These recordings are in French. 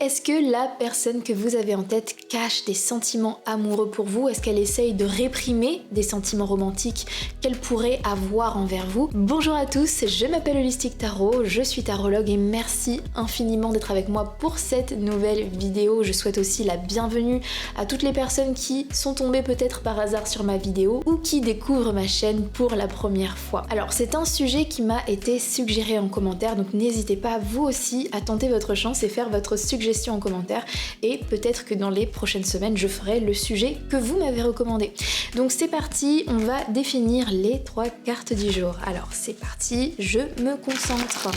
Est-ce que la personne que vous avez en tête cache des sentiments amoureux pour vous? Est-ce qu'elle essaye de réprimer des sentiments romantiques qu'elle pourrait avoir envers vous? Bonjour à tous, je m'appelle Holistic Tarot, je suis tarologue et merci infiniment d'être avec moi pour cette nouvelle vidéo. Je souhaite aussi la bienvenue à toutes les personnes qui sont tombées peut-être par hasard sur ma vidéo ou qui découvrent ma chaîne pour la première fois. Alors c'est un sujet qui m'a été suggéré en commentaire, donc n'hésitez pas vous aussi à tenter votre chance et faire votre suggestion en commentaire et peut-être que dans les prochaines semaines je ferai le sujet que vous m'avez recommandé. Donc c'est parti, on va définir les 3 cartes du jour. Alors c'est parti, je me concentre.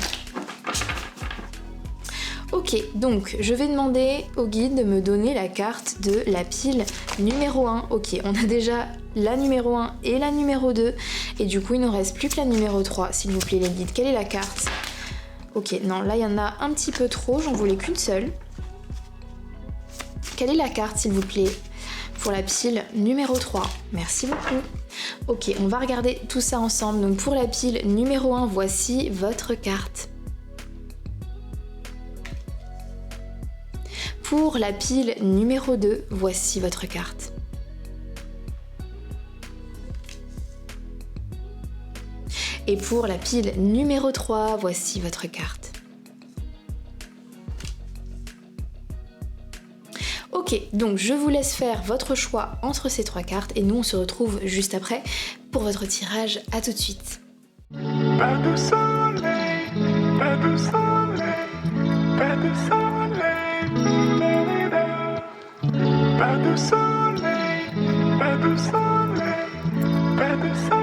Ok, donc je vais demander au guide de me donner la carte de la pile numéro 1. Ok, on a déjà la numéro 1 et la numéro 2 et du coup il ne reste plus que la numéro 3, s'il vous plaît les guides. Quelle est la carte? Ok, non, là il y en a un petit peu trop, j'en voulais qu'une seule. Quelle est la carte, s'il vous plaît, pour la pile numéro 3? Merci beaucoup. Ok, on va regarder tout ça ensemble. Donc pour la pile numéro 1, voici votre carte. Pour la pile numéro 2, voici votre carte. Et pour la pile numéro 3, voici votre carte. Ok, donc je vous laisse faire votre choix entre ces 3 cartes et nous on se retrouve juste après pour votre tirage. À tout de suite. Pas de soleil, pas de soleil, pas de soleil, pas de soleil, pas de soleil, pas de soleil.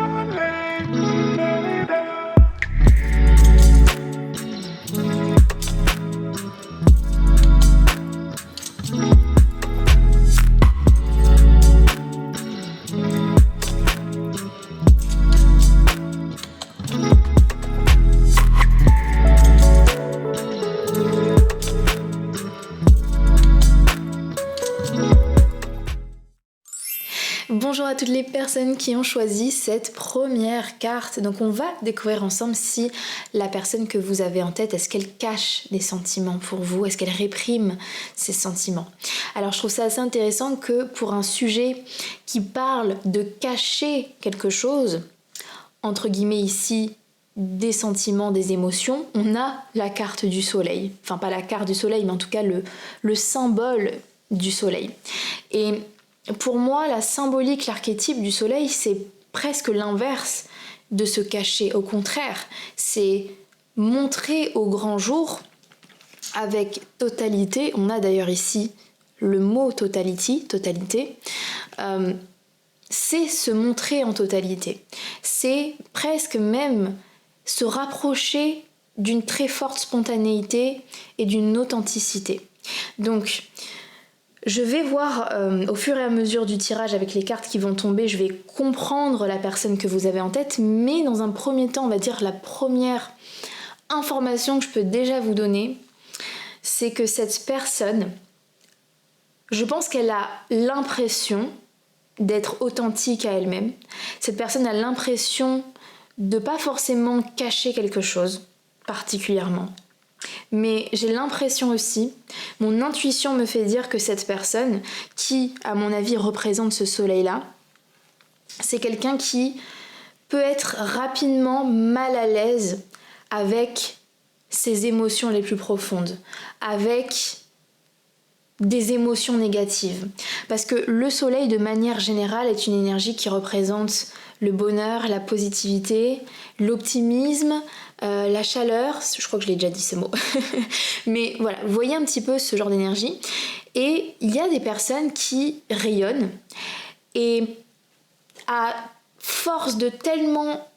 Bonjour à toutes les personnes qui ont choisi cette première carte. Donc on va découvrir ensemble si la personne que vous avez en tête, est-ce qu'elle cache des sentiments pour vous? Est-ce qu'elle réprime ses sentiments? Alors je trouve ça assez intéressant que pour un sujet qui parle de cacher quelque chose, entre guillemets ici, des sentiments, des émotions, on a la carte du soleil. Enfin pas la carte du soleil, mais en tout cas le symbole du soleil. Et pour moi, la symbolique, l'archétype du soleil, c'est presque l'inverse de se cacher. Au contraire, c'est montrer au grand jour avec totalité. On a d'ailleurs ici le mot totality, totalité. C'est se montrer en totalité. C'est presque même se rapprocher d'une très forte spontanéité et d'une authenticité. Donc, je vais voir au fur et à mesure du tirage avec les cartes qui vont tomber, je vais comprendre la personne que vous avez en tête, mais dans un premier temps, on va dire la première information que je peux déjà vous donner, c'est que cette personne, je pense qu'elle a l'impression d'être authentique à elle-même. Cette personne a l'impression de pas forcément cacher quelque chose particulièrement. Mais j'ai l'impression aussi, mon intuition me fait dire que cette personne, qui à mon avis représente ce soleil-là, c'est quelqu'un qui peut être rapidement mal à l'aise avec ses émotions les plus profondes, avec des émotions négatives. Parce que le soleil, de manière générale, est une énergie qui représente le bonheur, la positivité, l'optimisme, la chaleur, je crois que je l'ai déjà dit ce mot, mais voilà, vous voyez un petit peu ce genre d'énergie. Et il y a des personnes qui rayonnent et à force de tellement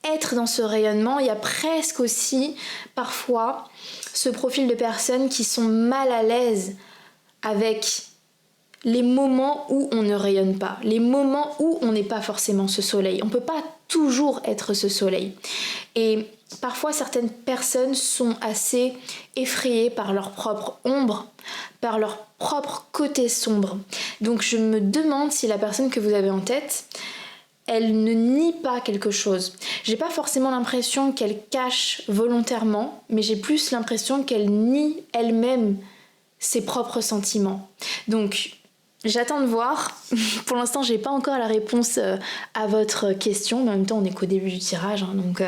être dans ce rayonnement, il y a presque aussi parfois ce profil de personnes qui sont mal à l'aise avec les moments où on ne rayonne pas, les moments où on n'est pas forcément ce soleil. On ne peut pas toujours être ce soleil. Et parfois, certaines personnes sont assez effrayées par leur propre ombre, par leur propre côté sombre. Donc je me demande si la personne que vous avez en tête, elle ne nie pas quelque chose. J'ai pas forcément l'impression qu'elle cache volontairement, mais j'ai plus l'impression qu'elle nie elle-même ses propres sentiments. Donc, j'attends de voir. Pour l'instant, j'ai pas encore la réponse à votre question, mais en même temps, on est qu'au début du tirage, hein, donc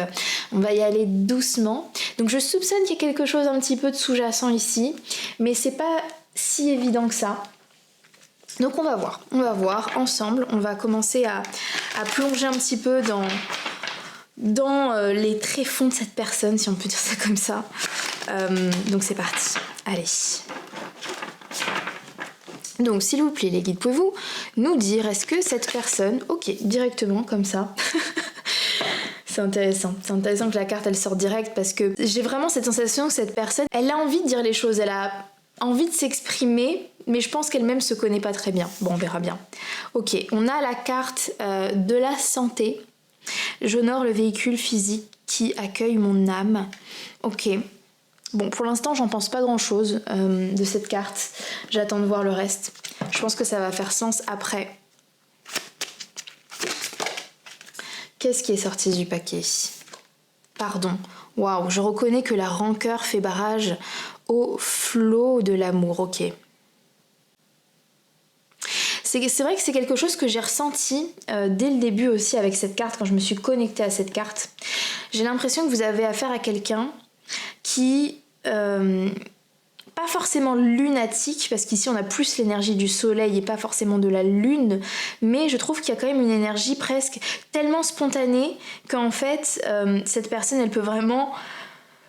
on va y aller doucement. Donc, je soupçonne qu'il y a quelque chose un petit peu de sous-jacent ici, mais c'est pas si évident que ça. Donc, on va voir ensemble. On va commencer à plonger un petit peu dans les tréfonds de cette personne, si on peut dire ça comme ça. Donc, c'est parti. Allez. Donc, s'il vous plaît, les guides, pouvez-vous nous dire, est-ce que cette personne... Ok, directement, comme ça. C'est intéressant que la carte, elle sorte direct, parce que j'ai vraiment cette sensation que cette personne, elle a envie de dire les choses, elle a envie de s'exprimer, mais je pense qu'elle-même se connaît pas très bien. Bon, on verra bien. Ok, on a la carte de la santé. J'honore le véhicule physique qui accueille mon âme. Ok. Bon, pour l'instant, j'en pense pas grand-chose de cette carte. J'attends de voir le reste. Je pense que ça va faire sens après. Qu'est-ce qui est sorti du paquet? Pardon. Waouh, je reconnais que la rancœur fait barrage au flot de l'amour. Ok. C'est vrai que c'est quelque chose que j'ai ressenti dès le début aussi avec cette carte, quand je me suis connectée à cette carte. J'ai l'impression que vous avez affaire à quelqu'un qui, pas forcément lunatique, parce qu'ici on a plus l'énergie du soleil et pas forcément de la lune, mais je trouve qu'il y a quand même une énergie presque tellement spontanée qu'en fait cette personne, elle peut vraiment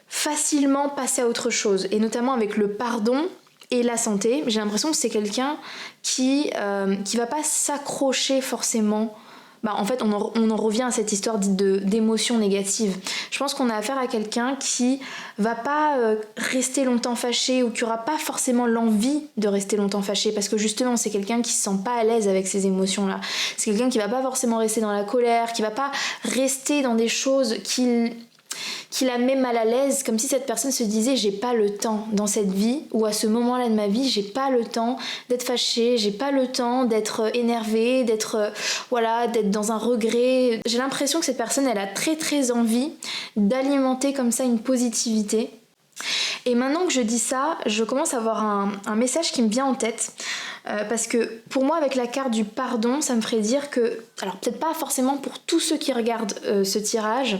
facilement passer à autre chose, et notamment avec le pardon et la santé. J'ai l'impression que c'est quelqu'un qui va pas s'accrocher forcément. En fait, on en revient à cette histoire d'émotions négatives. Je pense qu'on a affaire à quelqu'un qui va pas rester longtemps fâché, ou qui aura pas forcément l'envie de rester longtemps fâché, parce que justement, c'est quelqu'un qui se sent pas à l'aise avec ces émotions-là. C'est quelqu'un qui va pas forcément rester dans la colère, qui va pas rester dans des choses qui la met mal à l'aise, comme si cette personne se disait j'ai pas le temps dans cette vie, ou à ce moment-là de ma vie, j'ai pas le temps d'être fâchée, j'ai pas le temps d'être énervée, d'être dans un regret. J'ai l'impression que cette personne, elle a très très envie d'alimenter comme ça une positivité. Et maintenant que je dis ça, je commence à avoir un message qui me vient en tête. Parce que pour moi, avec la carte du pardon, ça me ferait dire que, alors peut-être pas forcément pour tous ceux qui regardent ce tirage,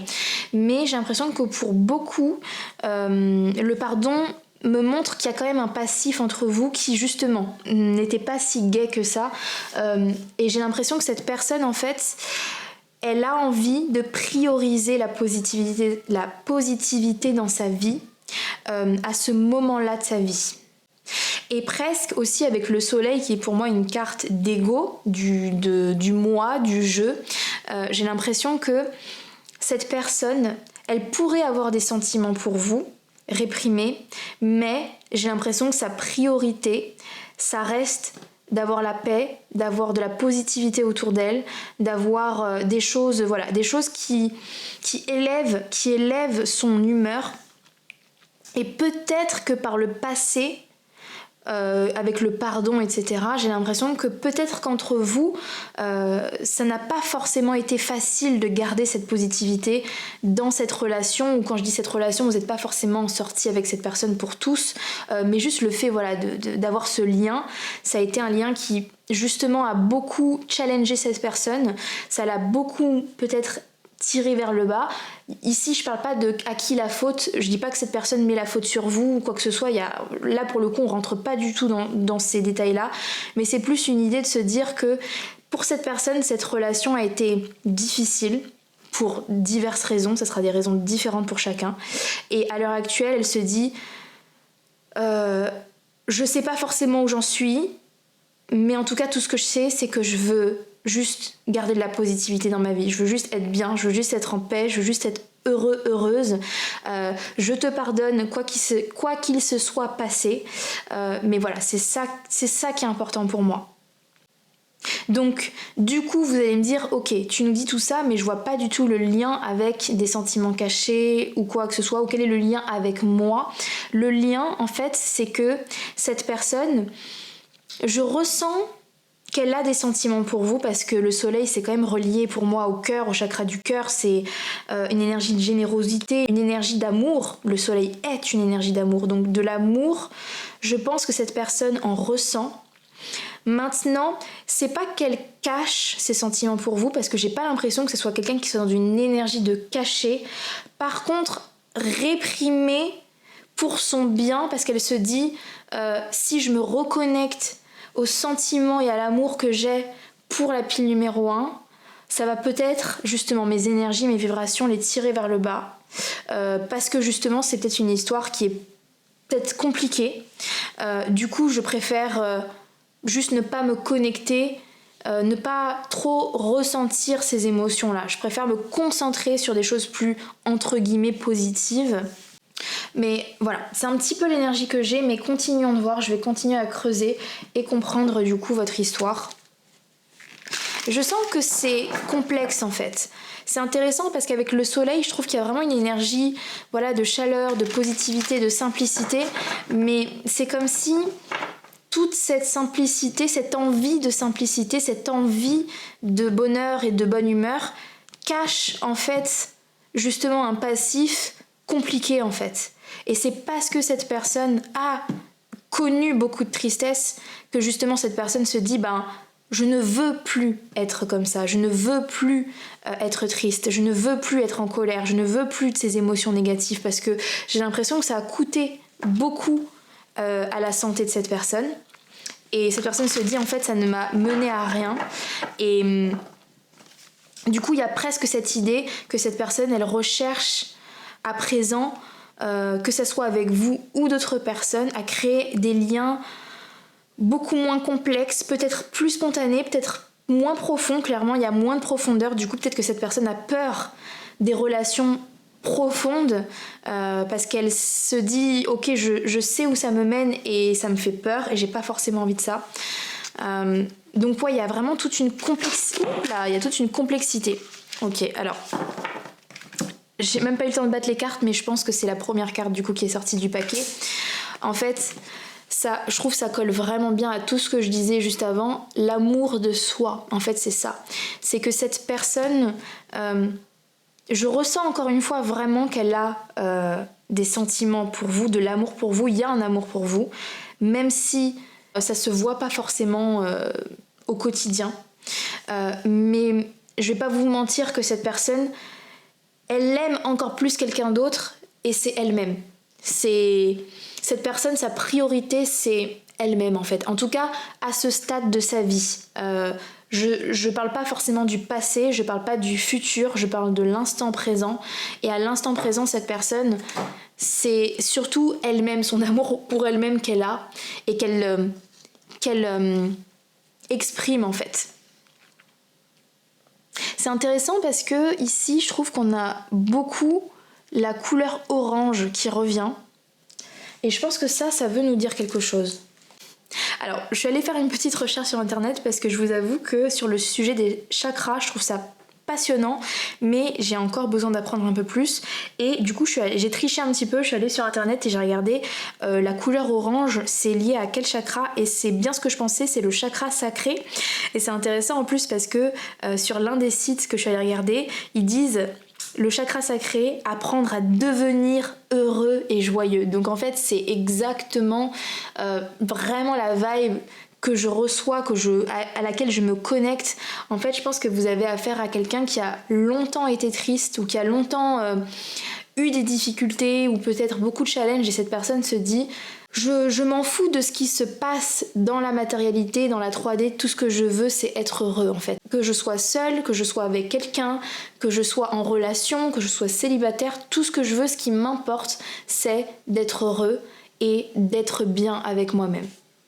mais j'ai l'impression que pour beaucoup, le pardon me montre qu'il y a quand même un passif entre vous qui justement n'était pas si gai que ça. Et j'ai l'impression que cette personne, en fait, elle a envie de prioriser la positivité dans sa vie à ce moment-là de sa vie. Et presque aussi avec le soleil, qui est pour moi une carte d'ego, du moi, du jeu. J'ai l'impression que cette personne, elle pourrait avoir des sentiments pour vous, réprimés, mais j'ai l'impression que sa priorité, ça reste d'avoir la paix, d'avoir de la positivité autour d'elle, d'avoir des choses qui élèvent son humeur. Et peut-être que par le passé, avec le pardon, etc., j'ai l'impression que peut-être qu'entre vous, ça n'a pas forcément été facile de garder cette positivité dans cette relation, ou quand je dis cette relation, vous n'êtes pas forcément sorti avec cette personne pour tous, mais juste le fait d'avoir ce lien, ça a été un lien qui justement a beaucoup challengé cette personne, ça l'a beaucoup peut-être tiré vers le bas. Ici, je parle pas de à qui la faute, je dis pas que cette personne met la faute sur vous ou quoi que ce soit, là pour le coup on rentre pas du tout dans ces détails là, mais c'est plus une idée de se dire que pour cette personne, cette relation a été difficile pour diverses raisons, ça sera des raisons différentes pour chacun, et à l'heure actuelle elle se dit je sais pas forcément où j'en suis, mais en tout cas tout ce que je sais, c'est que je veux juste garder de la positivité dans ma vie, je veux juste être bien, je veux juste être en paix, je veux juste être heureuse, je te pardonne quoi qu'il se soit passé, mais voilà, c'est ça qui est important pour moi. Donc du coup vous allez me dire ok, tu nous dis tout ça, mais je vois pas du tout le lien avec des sentiments cachés ou quoi que ce soit, ou quel est le lien avec moi. Le lien en fait, c'est que cette personne, je ressens qu'elle a des sentiments pour vous, parce que le soleil c'est quand même relié pour moi au cœur, au chakra du cœur, c'est une énergie de générosité, une énergie d'amour. Le soleil est une énergie d'amour, donc de l'amour, je pense que cette personne en ressent. Maintenant, c'est pas qu'elle cache ses sentiments pour vous, parce que j'ai pas l'impression que ce soit quelqu'un qui soit dans une énergie de cacher. Par contre, réprimer pour son bien, parce qu'elle se dit si je me reconnecte aux sentiments et à l'amour que j'ai pour la pile numéro 1, ça va peut-être justement mes énergies, mes vibrations les tirer vers le bas, parce que justement c'est peut-être une histoire qui est peut-être compliquée. Du coup je préfère juste ne pas me connecter, ne pas trop ressentir ces émotions-là. Je préfère me concentrer sur des choses plus entre guillemets positives. Mais voilà, c'est un petit peu l'énergie que j'ai, mais continuons de voir, je vais continuer à creuser et comprendre du coup votre histoire. Je sens que c'est complexe en fait. C'est intéressant parce qu'avec le soleil, je trouve qu'il y a vraiment une énergie, voilà, de chaleur, de positivité, de simplicité, mais c'est comme si toute cette simplicité, cette envie de simplicité, cette envie de bonheur et de bonne humeur cache en fait justement un passif compliqué en fait. Et c'est parce que cette personne a connu beaucoup de tristesse que justement cette personne se dit je ne veux plus être comme ça, je ne veux plus être triste, je ne veux plus être en colère, je ne veux plus de ces émotions négatives, parce que j'ai l'impression que ça a coûté beaucoup à la santé de cette personne. Et cette personne se dit en fait ça ne m'a mené à rien. Et du coup il y a presque cette idée que cette personne elle recherche à présent, que ce soit avec vous ou d'autres personnes, à créer des liens beaucoup moins complexes, peut-être plus spontanés, peut-être moins profonds. Clairement il y a moins de profondeur, du coup peut-être que cette personne a peur des relations profondes, parce qu'elle se dit ok je sais où ça me mène et ça me fait peur et j'ai pas forcément envie de ça. Donc ouais, il y a vraiment toute une complexité. Il y a toute une complexité. Ok, alors j'ai même pas eu le temps de battre les cartes, mais je pense que c'est la première carte du coup qui est sortie du paquet. En fait, ça, je trouve que ça colle vraiment bien à tout ce que je disais juste avant. L'amour de soi, en fait, c'est ça. C'est que cette personne, je ressens encore une fois vraiment qu'elle a des sentiments pour vous, de l'amour pour vous. Il y a un amour pour vous, même si ça se voit pas forcément au quotidien. Mais je vais pas vous mentir que cette personne, elle aime encore plus quelqu'un d'autre et c'est elle-même. Cette personne, sa priorité, c'est elle-même en fait. En tout cas, à ce stade de sa vie. Je parle pas forcément du passé, je parle pas du futur, je parle de l'instant présent. Et à l'instant présent, cette personne, c'est surtout elle-même, son amour pour elle-même qu'elle a et qu'elle exprime en fait. C'est intéressant parce que ici, je trouve qu'on a beaucoup la couleur orange qui revient. Et je pense que ça veut nous dire quelque chose. Alors, je suis allée faire une petite recherche sur internet parce que je vous avoue que sur le sujet des chakras, je trouve ça passionnant, mais j'ai encore besoin d'apprendre un peu plus. Et du coup, j'ai triché un petit peu, je suis allée sur internet et j'ai regardé la couleur orange, c'est lié à quel chakra, et c'est bien ce que je pensais, c'est le chakra sacré. Et c'est intéressant en plus parce que sur l'un des sites que je suis allée regarder, ils disent le chakra sacré, apprendre à devenir heureux et joyeux. Donc en fait, c'est exactement vraiment la vibe que je reçois, à laquelle je me connecte. En fait, je pense que vous avez affaire à quelqu'un qui a longtemps été triste ou qui a longtemps eu des difficultés ou peut-être beaucoup de challenges, et cette personne se dit je m'en fous de ce qui se passe dans la matérialité, dans la 3D, tout ce que je veux c'est être heureux en fait. Que je sois seule, que je sois avec quelqu'un, que je sois en relation, que je sois célibataire, tout ce que je veux, ce qui m'importe, c'est d'être heureux et d'être bien avec moi-même.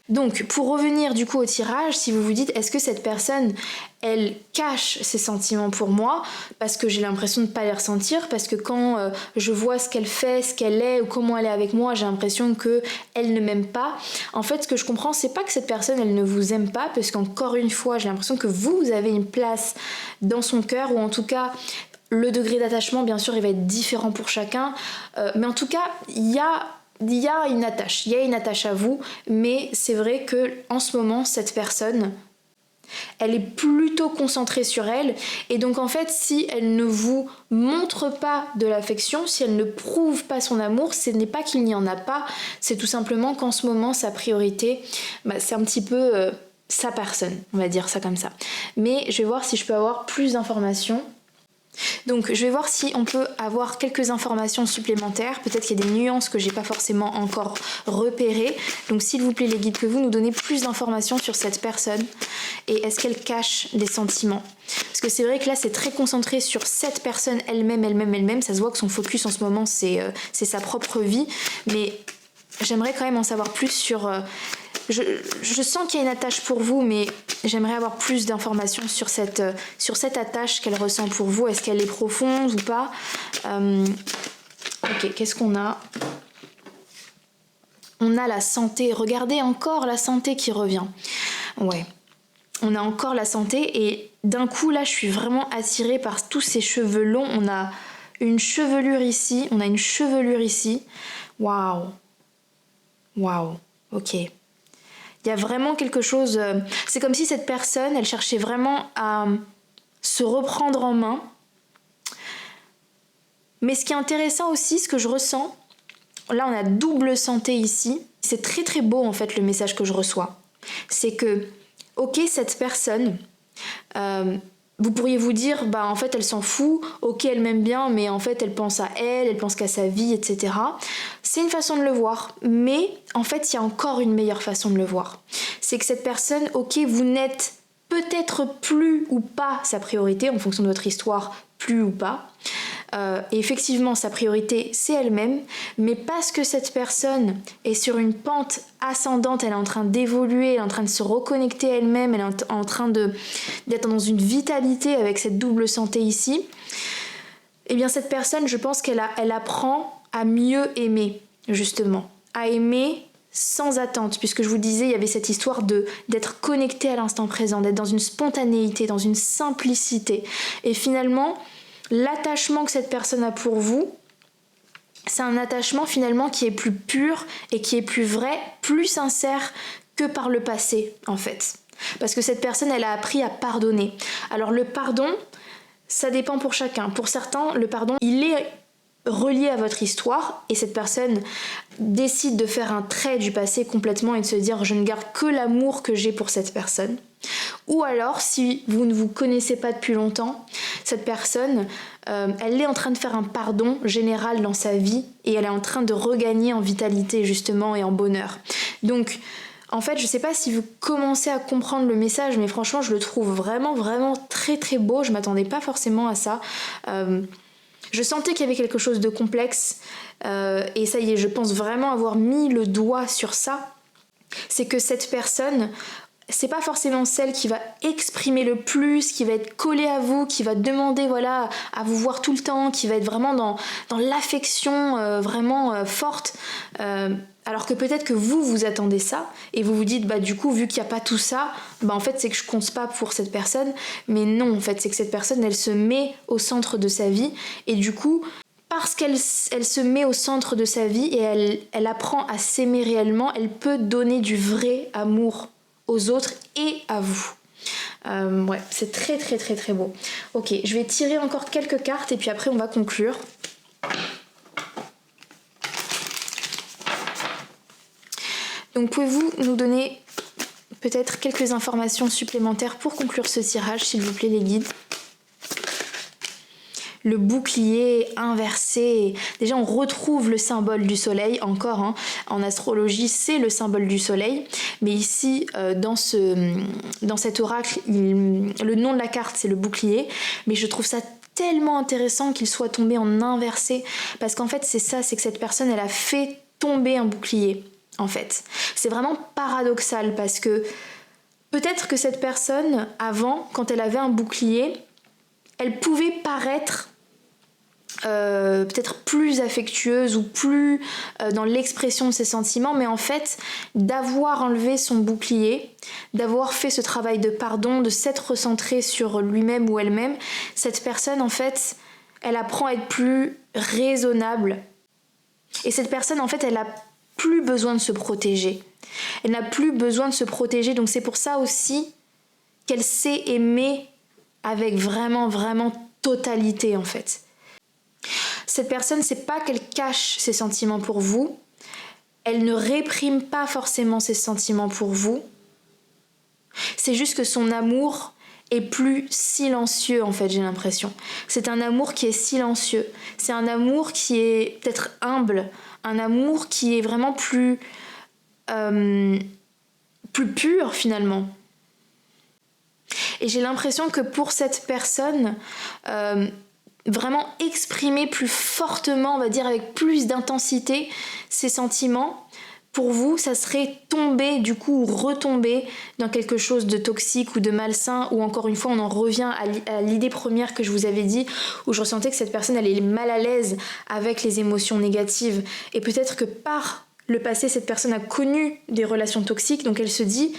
Donc, pour revenir du coup au tirage, si vous vous dites est-ce que cette personne, elle cache ses sentiments pour moi parce que j'ai l'impression de ne pas les ressentir, parce que quand je vois ce qu'elle fait, ce qu'elle est ou comment elle est avec moi, j'ai l'impression qu'elle ne m'aime pas. En fait, ce que je comprends, c'est pas que cette personne, elle ne vous aime pas, parce qu'encore une fois, j'ai l'impression que vous avez une place dans son cœur, ou en tout cas, le degré d'attachement, bien sûr, il va être différent pour chacun. Mais en tout cas, il y a une attache à vous, mais c'est vrai que en ce moment, cette personne Elle est plutôt concentrée sur elle et donc en fait si elle ne vous montre pas de l'affection, si elle ne prouve pas son amour, ce n'est pas qu'il n'y en a pas, c'est tout simplement qu'en ce moment sa priorité, c'est un petit peu sa personne, on va dire ça comme ça. Mais je vais voir si je peux avoir plus d'informations. Donc je vais voir si on peut avoir quelques informations supplémentaires, peut-être qu'il y a des nuances que j'ai pas forcément encore repérées. Donc s'il vous plaît les guides, pouvez-vous nous donner plus d'informations sur cette personne et est-ce qu'elle cache des sentiments? Parce que c'est vrai que là c'est très concentré sur cette personne elle-même, ça se voit que son focus en ce moment c'est sa propre vie, mais j'aimerais quand même en savoir plus sur... Je sens qu'il y a une attache pour vous, mais j'aimerais avoir plus d'informations sur cette attache qu'elle ressent pour vous. Est-ce qu'elle est profonde ou pas? Ok, qu'est-ce qu'on a? On a la santé. Regardez encore la santé qui revient. Ouais, on a encore la santé et d'un coup là, je suis vraiment attirée par tous ces cheveux longs. On a une chevelure ici. Waouh. Waouh. Ok. Il y a vraiment quelque chose... c'est comme si cette personne, elle cherchait vraiment à se reprendre en main. Mais ce qui est intéressant aussi, ce que je ressens, là on a double santé ici. C'est très très beau en fait le message que je reçois. C'est que, ok, cette personne... vous pourriez vous dire, en fait elle s'en fout, ok elle m'aime bien, mais en fait elle pense à elle pense qu'à sa vie, etc. C'est une façon de le voir, mais en fait il y a encore une meilleure façon de le voir. C'est que cette personne, ok vous n'êtes peut-être plus ou pas sa priorité, en fonction de votre histoire, plus ou pas. Et effectivement sa priorité c'est elle-même, mais parce que cette personne est sur une pente ascendante, elle est en train d'évoluer, elle est en train de se reconnecter à elle-même, elle est en train d'être dans une vitalité avec cette double santé ici, et bien cette personne, je pense qu'elle apprend à mieux aimer, justement, à aimer sans attente, puisque je vous disais, il y avait cette histoire d'être connecté à l'instant présent, d'être dans une spontanéité, dans une simplicité, et finalement l'attachement que cette personne a pour vous, c'est un attachement finalement qui est plus pur et qui est plus vrai, plus sincère que par le passé en fait. Parce que cette personne, elle a appris à pardonner. Alors le pardon, ça dépend pour chacun. Pour certains, le pardon, il est relié à votre histoire et cette personne décide de faire un trait du passé complètement et de se dire je ne garde que l'amour que j'ai pour cette personne. Ou alors, si vous ne vous connaissez pas depuis longtemps, cette personne, elle est en train de faire un pardon général dans sa vie et elle est en train de regagner en vitalité justement et en bonheur. Donc, en fait, je sais pas si vous commencez à comprendre le message, mais franchement, je le trouve vraiment, vraiment très très beau. Je m'attendais pas forcément à ça. Je sentais qu'il y avait quelque chose de complexe et ça y est, je pense vraiment avoir mis le doigt sur ça. C'est que cette personne... c'est pas forcément celle qui va exprimer le plus, qui va être collée à vous, qui va demander à vous voir tout le temps, qui va être vraiment dans l'affection vraiment forte. Alors que peut-être que vous attendez ça et vous vous dites du coup vu qu'il n'y a pas tout ça, en fait c'est que je compte pas pour cette personne. Mais non, en fait c'est que cette personne elle se met au centre de sa vie et du coup parce qu'elle se met au centre de sa vie et elle apprend à s'aimer réellement, elle peut donner du vrai amour aux autres et à vous. Ouais, c'est très très très très beau. Ok, je vais tirer encore quelques cartes et puis après on va conclure. Donc pouvez-vous nous donner peut-être quelques informations supplémentaires pour conclure ce tirage, s'il vous plaît les guides? Le bouclier inversé. Déjà, on retrouve le symbole du soleil, encore. En astrologie, c'est le symbole du soleil. Mais ici, dans cet oracle, le nom de la carte, c'est le bouclier. Mais je trouve ça tellement intéressant qu'il soit tombé en inversé. Parce qu'en fait, c'est ça, c'est que cette personne, elle a fait tomber un bouclier, en fait. C'est vraiment paradoxal parce que peut-être que cette personne, avant, quand elle avait un bouclier, elle pouvait paraître peut-être plus affectueuse ou plus dans l'expression de ses sentiments, mais en fait d'avoir enlevé son bouclier, d'avoir fait ce travail de pardon, de s'être recentré sur lui-même ou elle-même, cette personne en fait elle apprend à être plus raisonnable et cette personne en fait elle a plus besoin de se protéger, elle n'a plus besoin de se protéger, donc c'est pour ça aussi qu'elle sait aimer avec vraiment, vraiment totalité en fait. Cette personne, c'est pas qu'elle cache ses sentiments pour vous, elle ne réprime pas forcément ses sentiments pour vous, c'est juste que son amour est plus silencieux en fait, j'ai l'impression. C'est un amour qui est silencieux, c'est un amour qui est peut-être humble, un amour qui est vraiment plus pur finalement. Et j'ai l'impression que pour cette personne, vraiment exprimer plus fortement, on va dire avec plus d'intensité ses sentiments, pour vous, ça serait tomber du coup ou retomber dans quelque chose de toxique ou de malsain, ou encore une fois on en revient à l'idée première que je vous avais dit, où je ressentais que cette personne elle est mal à l'aise avec les émotions négatives, et peut-être que par le passé cette personne a connu des relations toxiques, donc elle se dit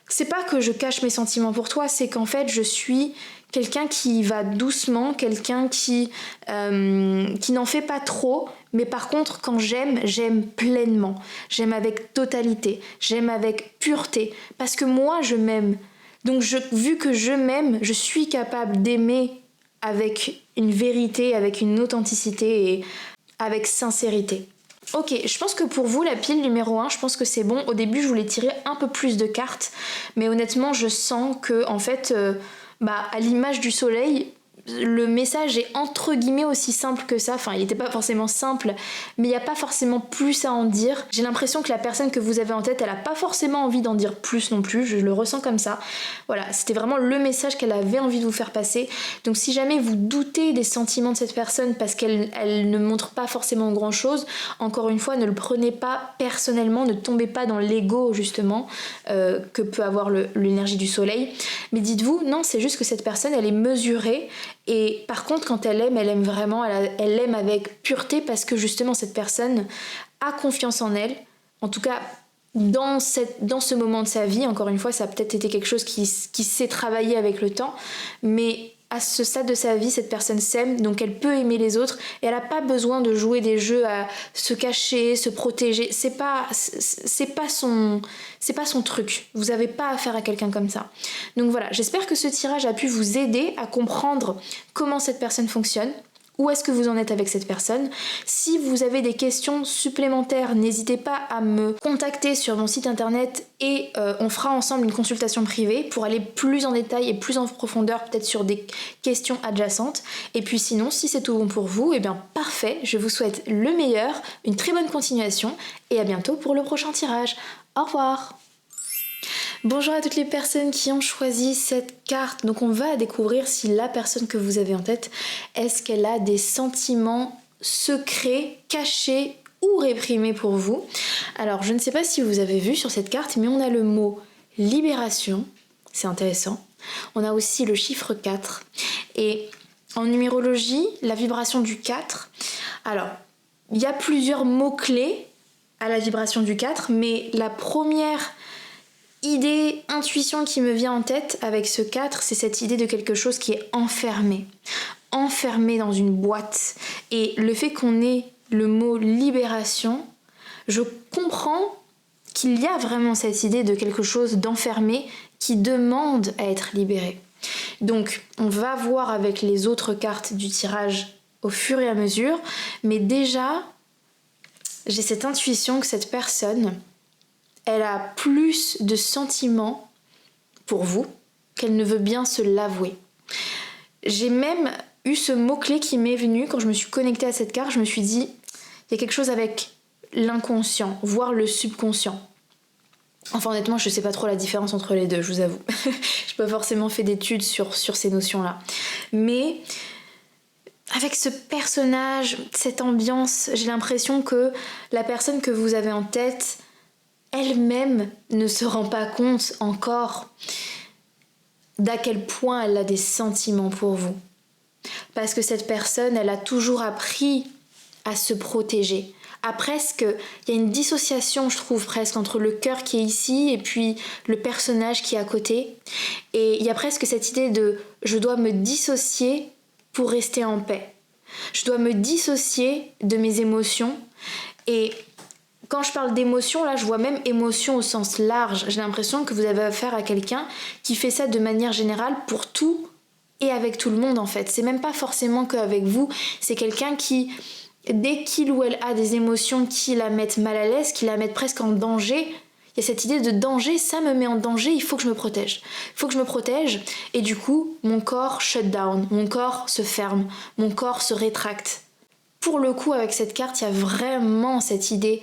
c'est pas que je cache mes sentiments pour toi, c'est qu'en fait je suis quelqu'un qui va doucement, quelqu'un qui n'en fait pas trop, mais par contre quand j'aime pleinement, j'aime avec totalité, j'aime avec pureté, parce que moi je m'aime. Donc vu que je m'aime, je suis capable d'aimer avec une vérité, avec une authenticité et avec sincérité. Ok, je pense que pour vous, la pile numéro 1, je pense que c'est bon. Au début, je voulais tirer un peu plus de cartes, mais honnêtement, je sens que, en fait, à l'image du soleil, le message est entre guillemets aussi simple que ça. Enfin, il n'était pas forcément simple, mais il n'y a pas forcément plus à en dire. J'ai l'impression que la personne que vous avez en tête, elle n'a pas forcément envie d'en dire plus non plus. Je le ressens comme ça. Voilà, c'était vraiment le message qu'elle avait envie de vous faire passer. Donc si jamais vous doutez des sentiments de cette personne parce qu'elle ne montre pas forcément grand chose, encore une fois, ne le prenez pas personnellement, ne tombez pas dans l'ego justement que peut avoir l'énergie du soleil. Mais dites-vous, non, c'est juste que cette personne, elle est mesurée. Et par contre, quand elle aime vraiment, elle aime avec pureté parce que justement cette personne a confiance en elle. En tout cas, dans ce moment de sa vie, encore une fois, ça a peut-être été quelque chose qui s'est travaillé avec le temps, mais à ce stade de sa vie, cette personne s'aime, donc elle peut aimer les autres et elle n'a pas besoin de jouer des jeux à se cacher, se protéger. C'est pas son truc. Vous n'avez pas affaire à quelqu'un comme ça. Donc voilà, j'espère que ce tirage a pu vous aider à comprendre comment cette personne fonctionne. Où est-ce que vous en êtes avec cette personne? Si vous avez des questions supplémentaires, n'hésitez pas à me contacter sur mon site internet et on fera ensemble une consultation privée pour aller plus en détail et plus en profondeur peut-être sur des questions adjacentes. Et puis sinon, si c'est tout bon pour vous, eh bien parfait, je vous souhaite le meilleur, une très bonne continuation et à bientôt pour le prochain tirage. Au revoir! Bonjour à toutes les personnes qui ont choisi cette carte. Donc on va découvrir si la personne que vous avez en tête, est-ce qu'elle a des sentiments secrets, cachés ou réprimés pour vous. Alors je ne sais pas si vous avez vu sur cette carte, mais on a le mot libération, c'est intéressant. On a aussi le chiffre 4. Et en numérologie, la vibration du 4, alors il y a plusieurs mots-clés à la vibration du 4, mais la première idée, intuition qui me vient en tête avec ce 4, c'est cette idée de quelque chose qui est enfermé dans une boîte. Et le fait qu'on ait le mot libération, je comprends qu'il y a vraiment cette idée de quelque chose d'enfermé qui demande à être libéré. Donc on va voir avec les autres cartes du tirage au fur et à mesure, mais déjà j'ai cette intuition que cette personne, elle a plus de sentiments pour vous qu'elle ne veut bien se l'avouer. J'ai même eu ce mot-clé qui m'est venu quand je me suis connectée à cette carte. Je me suis dit, il y a quelque chose avec l'inconscient, voire le subconscient. Enfin honnêtement, je ne sais pas trop la différence entre les deux, je vous avoue. Je n'ai pas forcément fait d'études sur ces notions-là. Mais avec ce personnage, cette ambiance, j'ai l'impression que la personne que vous avez en tête, elle-même ne se rend pas compte encore d'à quel point elle a des sentiments pour vous. Parce que cette personne, elle a toujours appris à se protéger. Il y a une dissociation, je trouve, presque, entre le cœur qui est ici et puis le personnage qui est à côté. Et il y a presque cette idée de « je dois me dissocier pour rester en paix ». Je dois me dissocier de mes émotions et Quand je parle d'émotion, là je vois même émotion au sens large. J'ai l'impression que vous avez affaire à quelqu'un qui fait ça de manière générale pour tout et avec tout le monde en fait. C'est même pas forcément qu'avec vous, c'est quelqu'un qui, dès qu'il ou elle a des émotions qui la mettent mal à l'aise, qui la mettent presque en danger, il y a cette idée de danger, ça me met en danger, il faut que je me protège. Il faut que je me protège et du coup, mon corps shut down, mon corps se ferme, mon corps se rétracte. Pour le coup, avec cette carte, il y a vraiment cette idée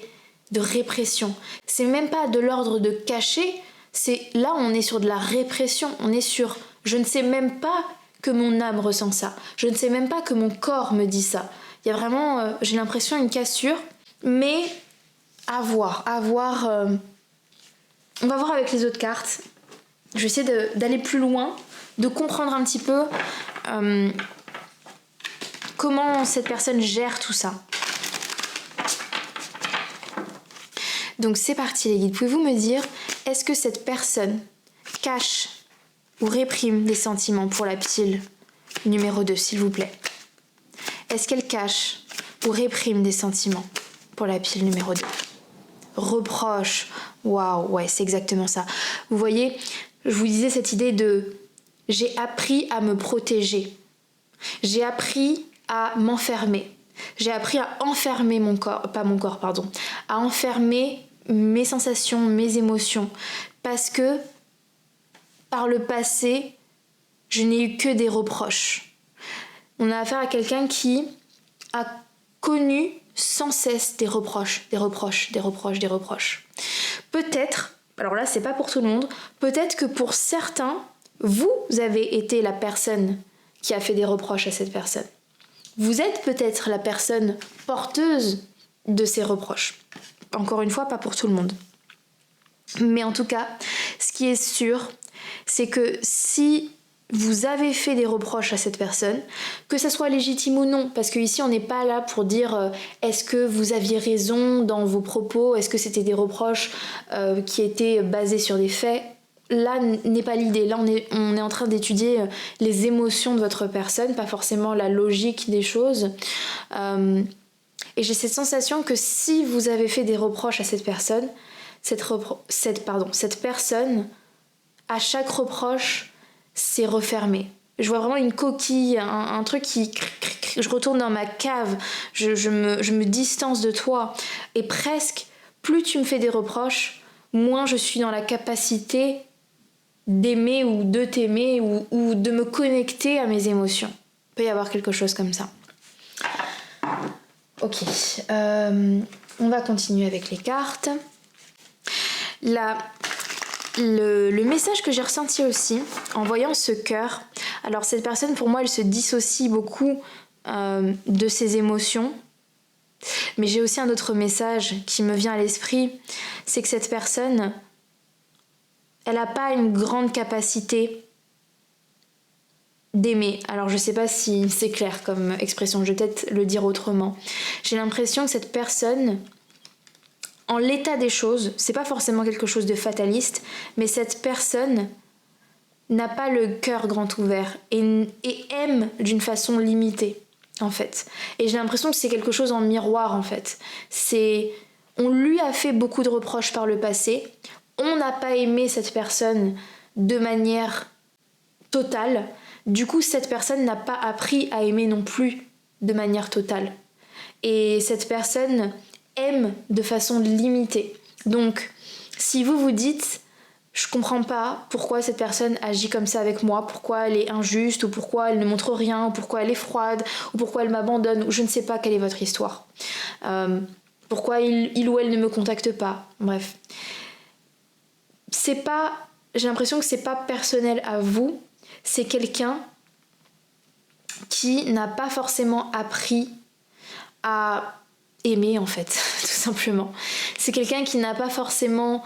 de répression. C'est même pas de l'ordre de cacher, c'est là on est sur de la répression, on est sur je ne sais même pas que mon âme ressent ça, je ne sais même pas que mon corps me dit ça. Il y a vraiment, j'ai l'impression, une cassure, mais à voir. On va voir avec les autres cartes. Je vais essayer d'aller plus loin, de comprendre un petit peu comment cette personne gère tout ça. Donc c'est parti les guides. Pouvez-vous me dire, est-ce que cette personne cache ou réprime des sentiments pour la pile numéro 2, s'il vous plaît? Est-ce qu'elle cache ou réprime des sentiments pour la pile numéro 2? Reproche. Waouh, ouais, c'est exactement ça. Vous voyez, je vous disais cette idée de j'ai appris à me protéger. J'ai appris à m'enfermer. J'ai appris à enfermer mon corps, pas mon corps, pardon, à enfermer mes sensations, mes émotions. Parce que par le passé, je n'ai eu que des reproches. On a affaire à quelqu'un qui a connu sans cesse des reproches. Peut-être, alors là c'est pas pour tout le monde, peut-être que pour certains, vous avez été la personne qui a fait des reproches à cette personne. Vous êtes peut-être la personne porteuse de ces reproches. Encore une fois, pas pour tout le monde. Mais en tout cas, ce qui est sûr, c'est que si vous avez fait des reproches à cette personne, que ça soit légitime ou non, parce qu'ici on n'est pas là pour dire est-ce que vous aviez raison dans vos propos, est-ce que c'était des reproches qui étaient basés sur des faits. Là n'est pas l'idée, là on est en train d'étudier les émotions de votre personne, pas forcément la logique des choses. Et j'ai cette sensation que si vous avez fait des reproches à cette personne, cette personne, à chaque reproche, c'est refermé. Je vois vraiment une coquille, un truc qui... Je retourne dans ma cave, je me distance de toi. Et presque, plus tu me fais des reproches, moins je suis dans la capacité d'aimer ou de t'aimer ou de me connecter à mes émotions. Il peut y avoir quelque chose comme ça. Ok, on va continuer avec les cartes. Le message que j'ai ressenti aussi en voyant ce cœur, alors cette personne pour moi elle se dissocie beaucoup de ses émotions, mais j'ai aussi un autre message qui me vient à l'esprit, c'est que cette personne elle n'a pas une grande capacité d'aimer. Alors je sais pas si c'est clair comme expression, je vais peut-être le dire autrement. J'ai l'impression que cette personne, en l'état des choses, c'est pas forcément quelque chose de fataliste, mais cette personne n'a pas le cœur grand ouvert et aime d'une façon limitée, en fait. Et j'ai l'impression que c'est quelque chose en miroir, en fait. On lui a fait beaucoup de reproches par le passé, on n'a pas aimé cette personne de manière totale, du coup cette personne n'a pas appris à aimer non plus de manière totale. Et cette personne aime de façon limitée. Donc, si vous vous dites je comprends pas pourquoi cette personne agit comme ça avec moi, pourquoi elle est injuste, ou pourquoi elle ne montre rien, ou pourquoi elle est froide, ou pourquoi elle m'abandonne, ou je ne sais pas quelle est votre histoire. Pourquoi il ou elle ne me contacte pas, bref. J'ai l'impression que c'est pas personnel à vous, c'est quelqu'un qui n'a pas forcément appris à aimer en fait, tout simplement. C'est quelqu'un qui n'a pas forcément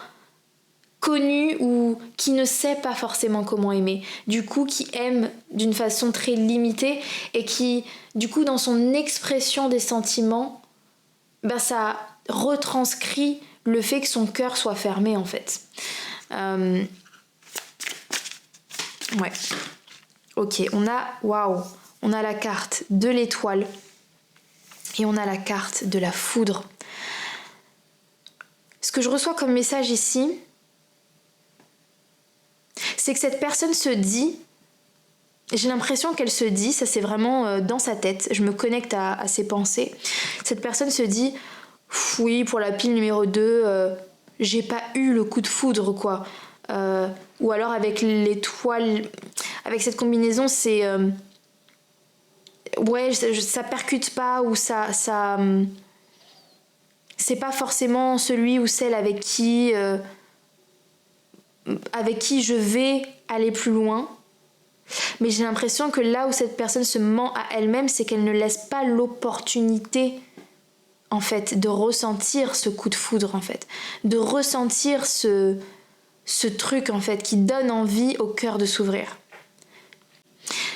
connu ou qui ne sait pas forcément comment aimer. Du coup, qui aime d'une façon très limitée et qui, du coup, dans son expression des sentiments, ça retranscrit le fait que son cœur soit fermé en fait. Ouais. Ok, on a la carte de l'étoile et on a la carte de la foudre. ce que je reçois comme message ici, c'est que cette personne se dit, j'ai l'impression qu'elle se dit, ça c'est vraiment dans sa tête, je me connecte à ses pensées, cette personne se dit, oui, pour la pile numéro 2, j'ai pas eu le coup de foudre, quoi. Ou alors avec l'étoile, avec cette combinaison, c'est... ouais, ça percute pas, ou ça c'est pas forcément celui ou celle avec qui je vais aller plus loin. Mais j'ai l'impression que là où cette personne se ment à elle-même, c'est qu'elle ne laisse pas l'opportunité, en fait, de ressentir ce coup de foudre, en fait. De ressentir ce truc, en fait, qui donne envie au cœur de s'ouvrir.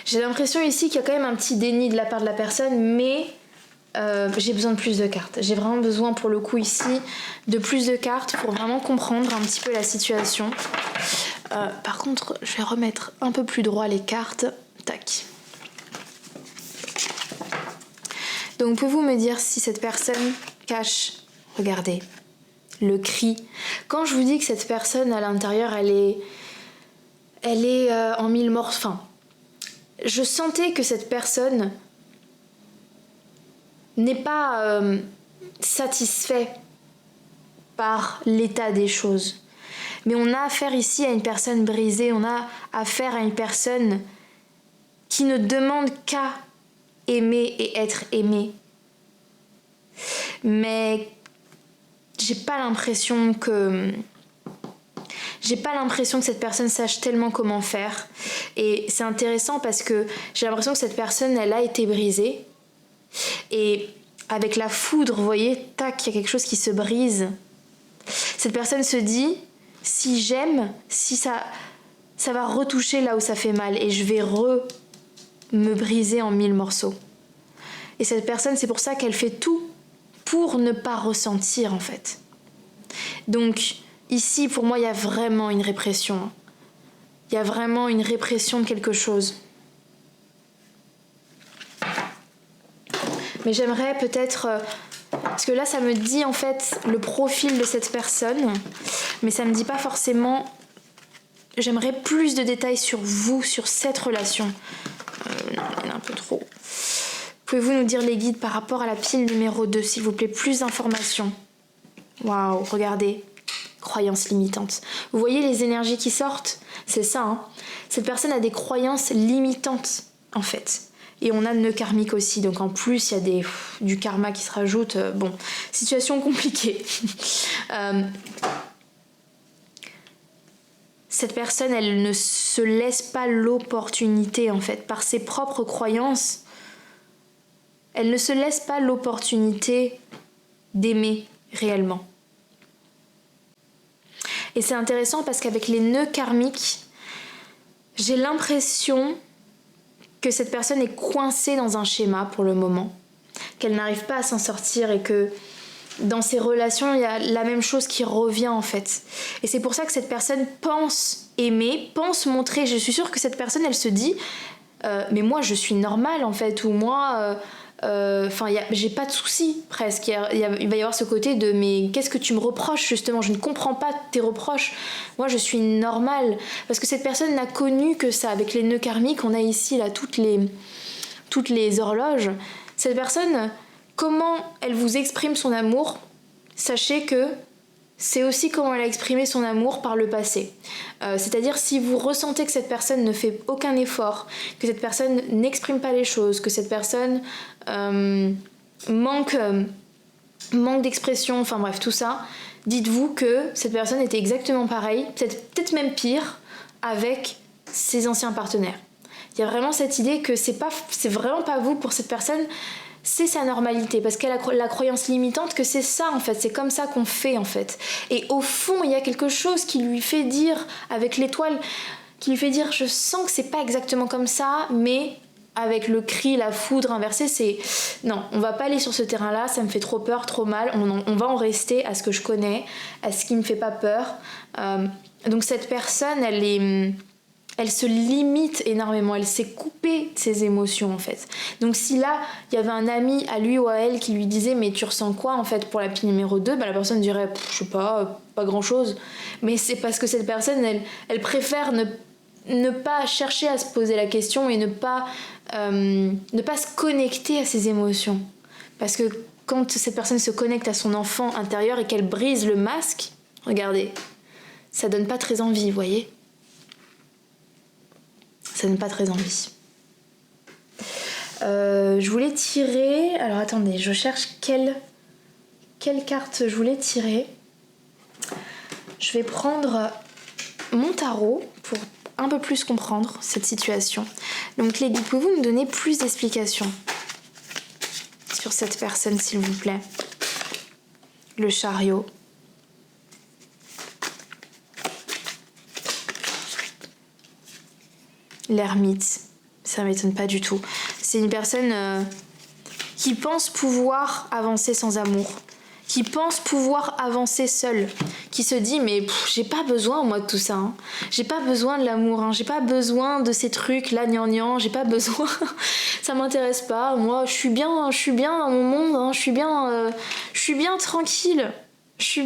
J'ai l'impression ici qu'il y a quand même un petit déni de la part de la personne, mais j'ai besoin de plus de cartes. J'ai vraiment besoin, pour le coup, ici, de plus de cartes pour vraiment comprendre un petit peu la situation. Par contre, je vais remettre un peu plus droit les cartes. Tac. Donc, pouvez-vous me dire si cette personne cache, regardez, le cri. Quand je vous dis que cette personne, à l'intérieur, elle est en mille morceaux. Enfin, je sentais que cette personne n'est pas satisfait par l'état des choses. Mais on a affaire ici à une personne brisée, on a affaire à une personne qui ne demande qu'à aimer et être aimée. Mais j'ai pas l'impression que cette personne sache tellement comment faire. Et c'est intéressant parce que j'ai l'impression que cette personne, elle a été brisée. Et avec la foudre, vous voyez, tac, il y a quelque chose qui se brise. Cette personne se dit, si j'aime, si ça va retoucher là où ça fait mal et je vais me briser en 1000 morceaux. Et cette personne, c'est pour ça qu'elle fait tout pour ne pas ressentir, en fait. Donc, ici, pour moi, il y a vraiment une répression. Il y a vraiment une répression de quelque chose. Mais j'aimerais peut-être... parce que là, ça me dit, en fait, le profil de cette personne. Mais ça me dit pas forcément... J'aimerais plus de détails sur vous, sur cette relation. Non, il y en a un peu trop. Pouvez-vous nous dire les guides par rapport à la pile numéro 2, s'il vous plaît? Plus d'informations. Waouh, regardez. Croyances limitantes. Vous voyez les énergies qui sortent? C'est ça, hein. Cette personne a des croyances limitantes, en fait. Et on a le nœud karmique aussi, donc en plus il y a du karma qui se rajoute. Bon, situation compliquée. Cette personne, elle ne se laisse pas l'opportunité, en fait, par ses propres croyances. Elle ne se laisse pas l'opportunité d'aimer réellement. Et c'est intéressant parce qu'avec les nœuds karmiques, j'ai l'impression que cette personne est coincée dans un schéma pour le moment, qu'elle n'arrive pas à s'en sortir et que dans ses relations, il y a la même chose qui revient, en fait. Et c'est pour ça que cette personne pense aimer, pense montrer. Je suis sûre que cette personne, elle se dit mais moi, je suis normale, en fait, ou moi... j'ai pas de soucis presque. Il va y avoir ce côté de mais qu'est-ce que tu me reproches justement? Je ne comprends pas tes reproches. Moi je suis normale. Parce que cette personne n'a connu que ça. Avec les nœuds karmiques, on a ici là toutes les horloges. Cette personne, comment elle vous exprime son amour, sachez que c'est aussi comment elle a exprimé son amour par le passé. C'est-à-dire si vous ressentez que cette personne ne fait aucun effort, que cette personne n'exprime pas les choses, que cette personne manque d'expression, enfin bref, tout ça, dites-vous que cette personne était exactement pareille, peut-être même pire, avec ses anciens partenaires. Il y a vraiment cette idée que c'est vraiment pas vous pour cette personne, c'est sa normalité, parce qu'elle a la croyance limitante que c'est ça en fait, c'est comme ça qu'on fait en fait. Et au fond, il y a quelque chose qui lui fait dire, avec l'étoile, qui lui fait dire je sens que c'est pas exactement comme ça, mais avec le cri, la foudre inversée, c'est non, on va pas aller sur ce terrain-là, ça me fait trop peur, trop mal, on va en rester à ce que je connais, à ce qui me fait pas peur. Donc cette personne, Elle se limite énormément, elle s'est coupée de ses émotions en fait. Donc si là, il y avait un ami à lui ou à elle qui lui disait mais tu ressens quoi en fait pour la pile numéro 2, la personne dirait je sais pas grand chose. Mais c'est parce que cette personne, elle préfère ne pas chercher à se poser la question et ne pas se connecter à ses émotions. Parce que quand cette personne se connecte à son enfant intérieur et qu'elle brise le masque, regardez, ça donne pas très envie, vous voyez ? Ça donne pas très envie. Je voulais tirer... Alors attendez, je cherche quelle carte je voulais tirer. Je vais prendre mon tarot pour un peu plus comprendre cette situation. Donc les guides, pouvez-vous me donner plus d'explications sur cette personne, s'il vous plaît? Le chariot. L'ermite, ça m'étonne pas du tout. C'est une personne qui pense pouvoir avancer sans amour, qui pense pouvoir avancer seule, qui se dit mais j'ai pas besoin moi de tout ça, hein. J'ai pas besoin de l'amour, hein. J'ai pas besoin de ces trucs là gnangnan, j'ai pas besoin, ça m'intéresse pas, moi je suis bien dans mon monde, hein. Je suis bien tranquille. Je suis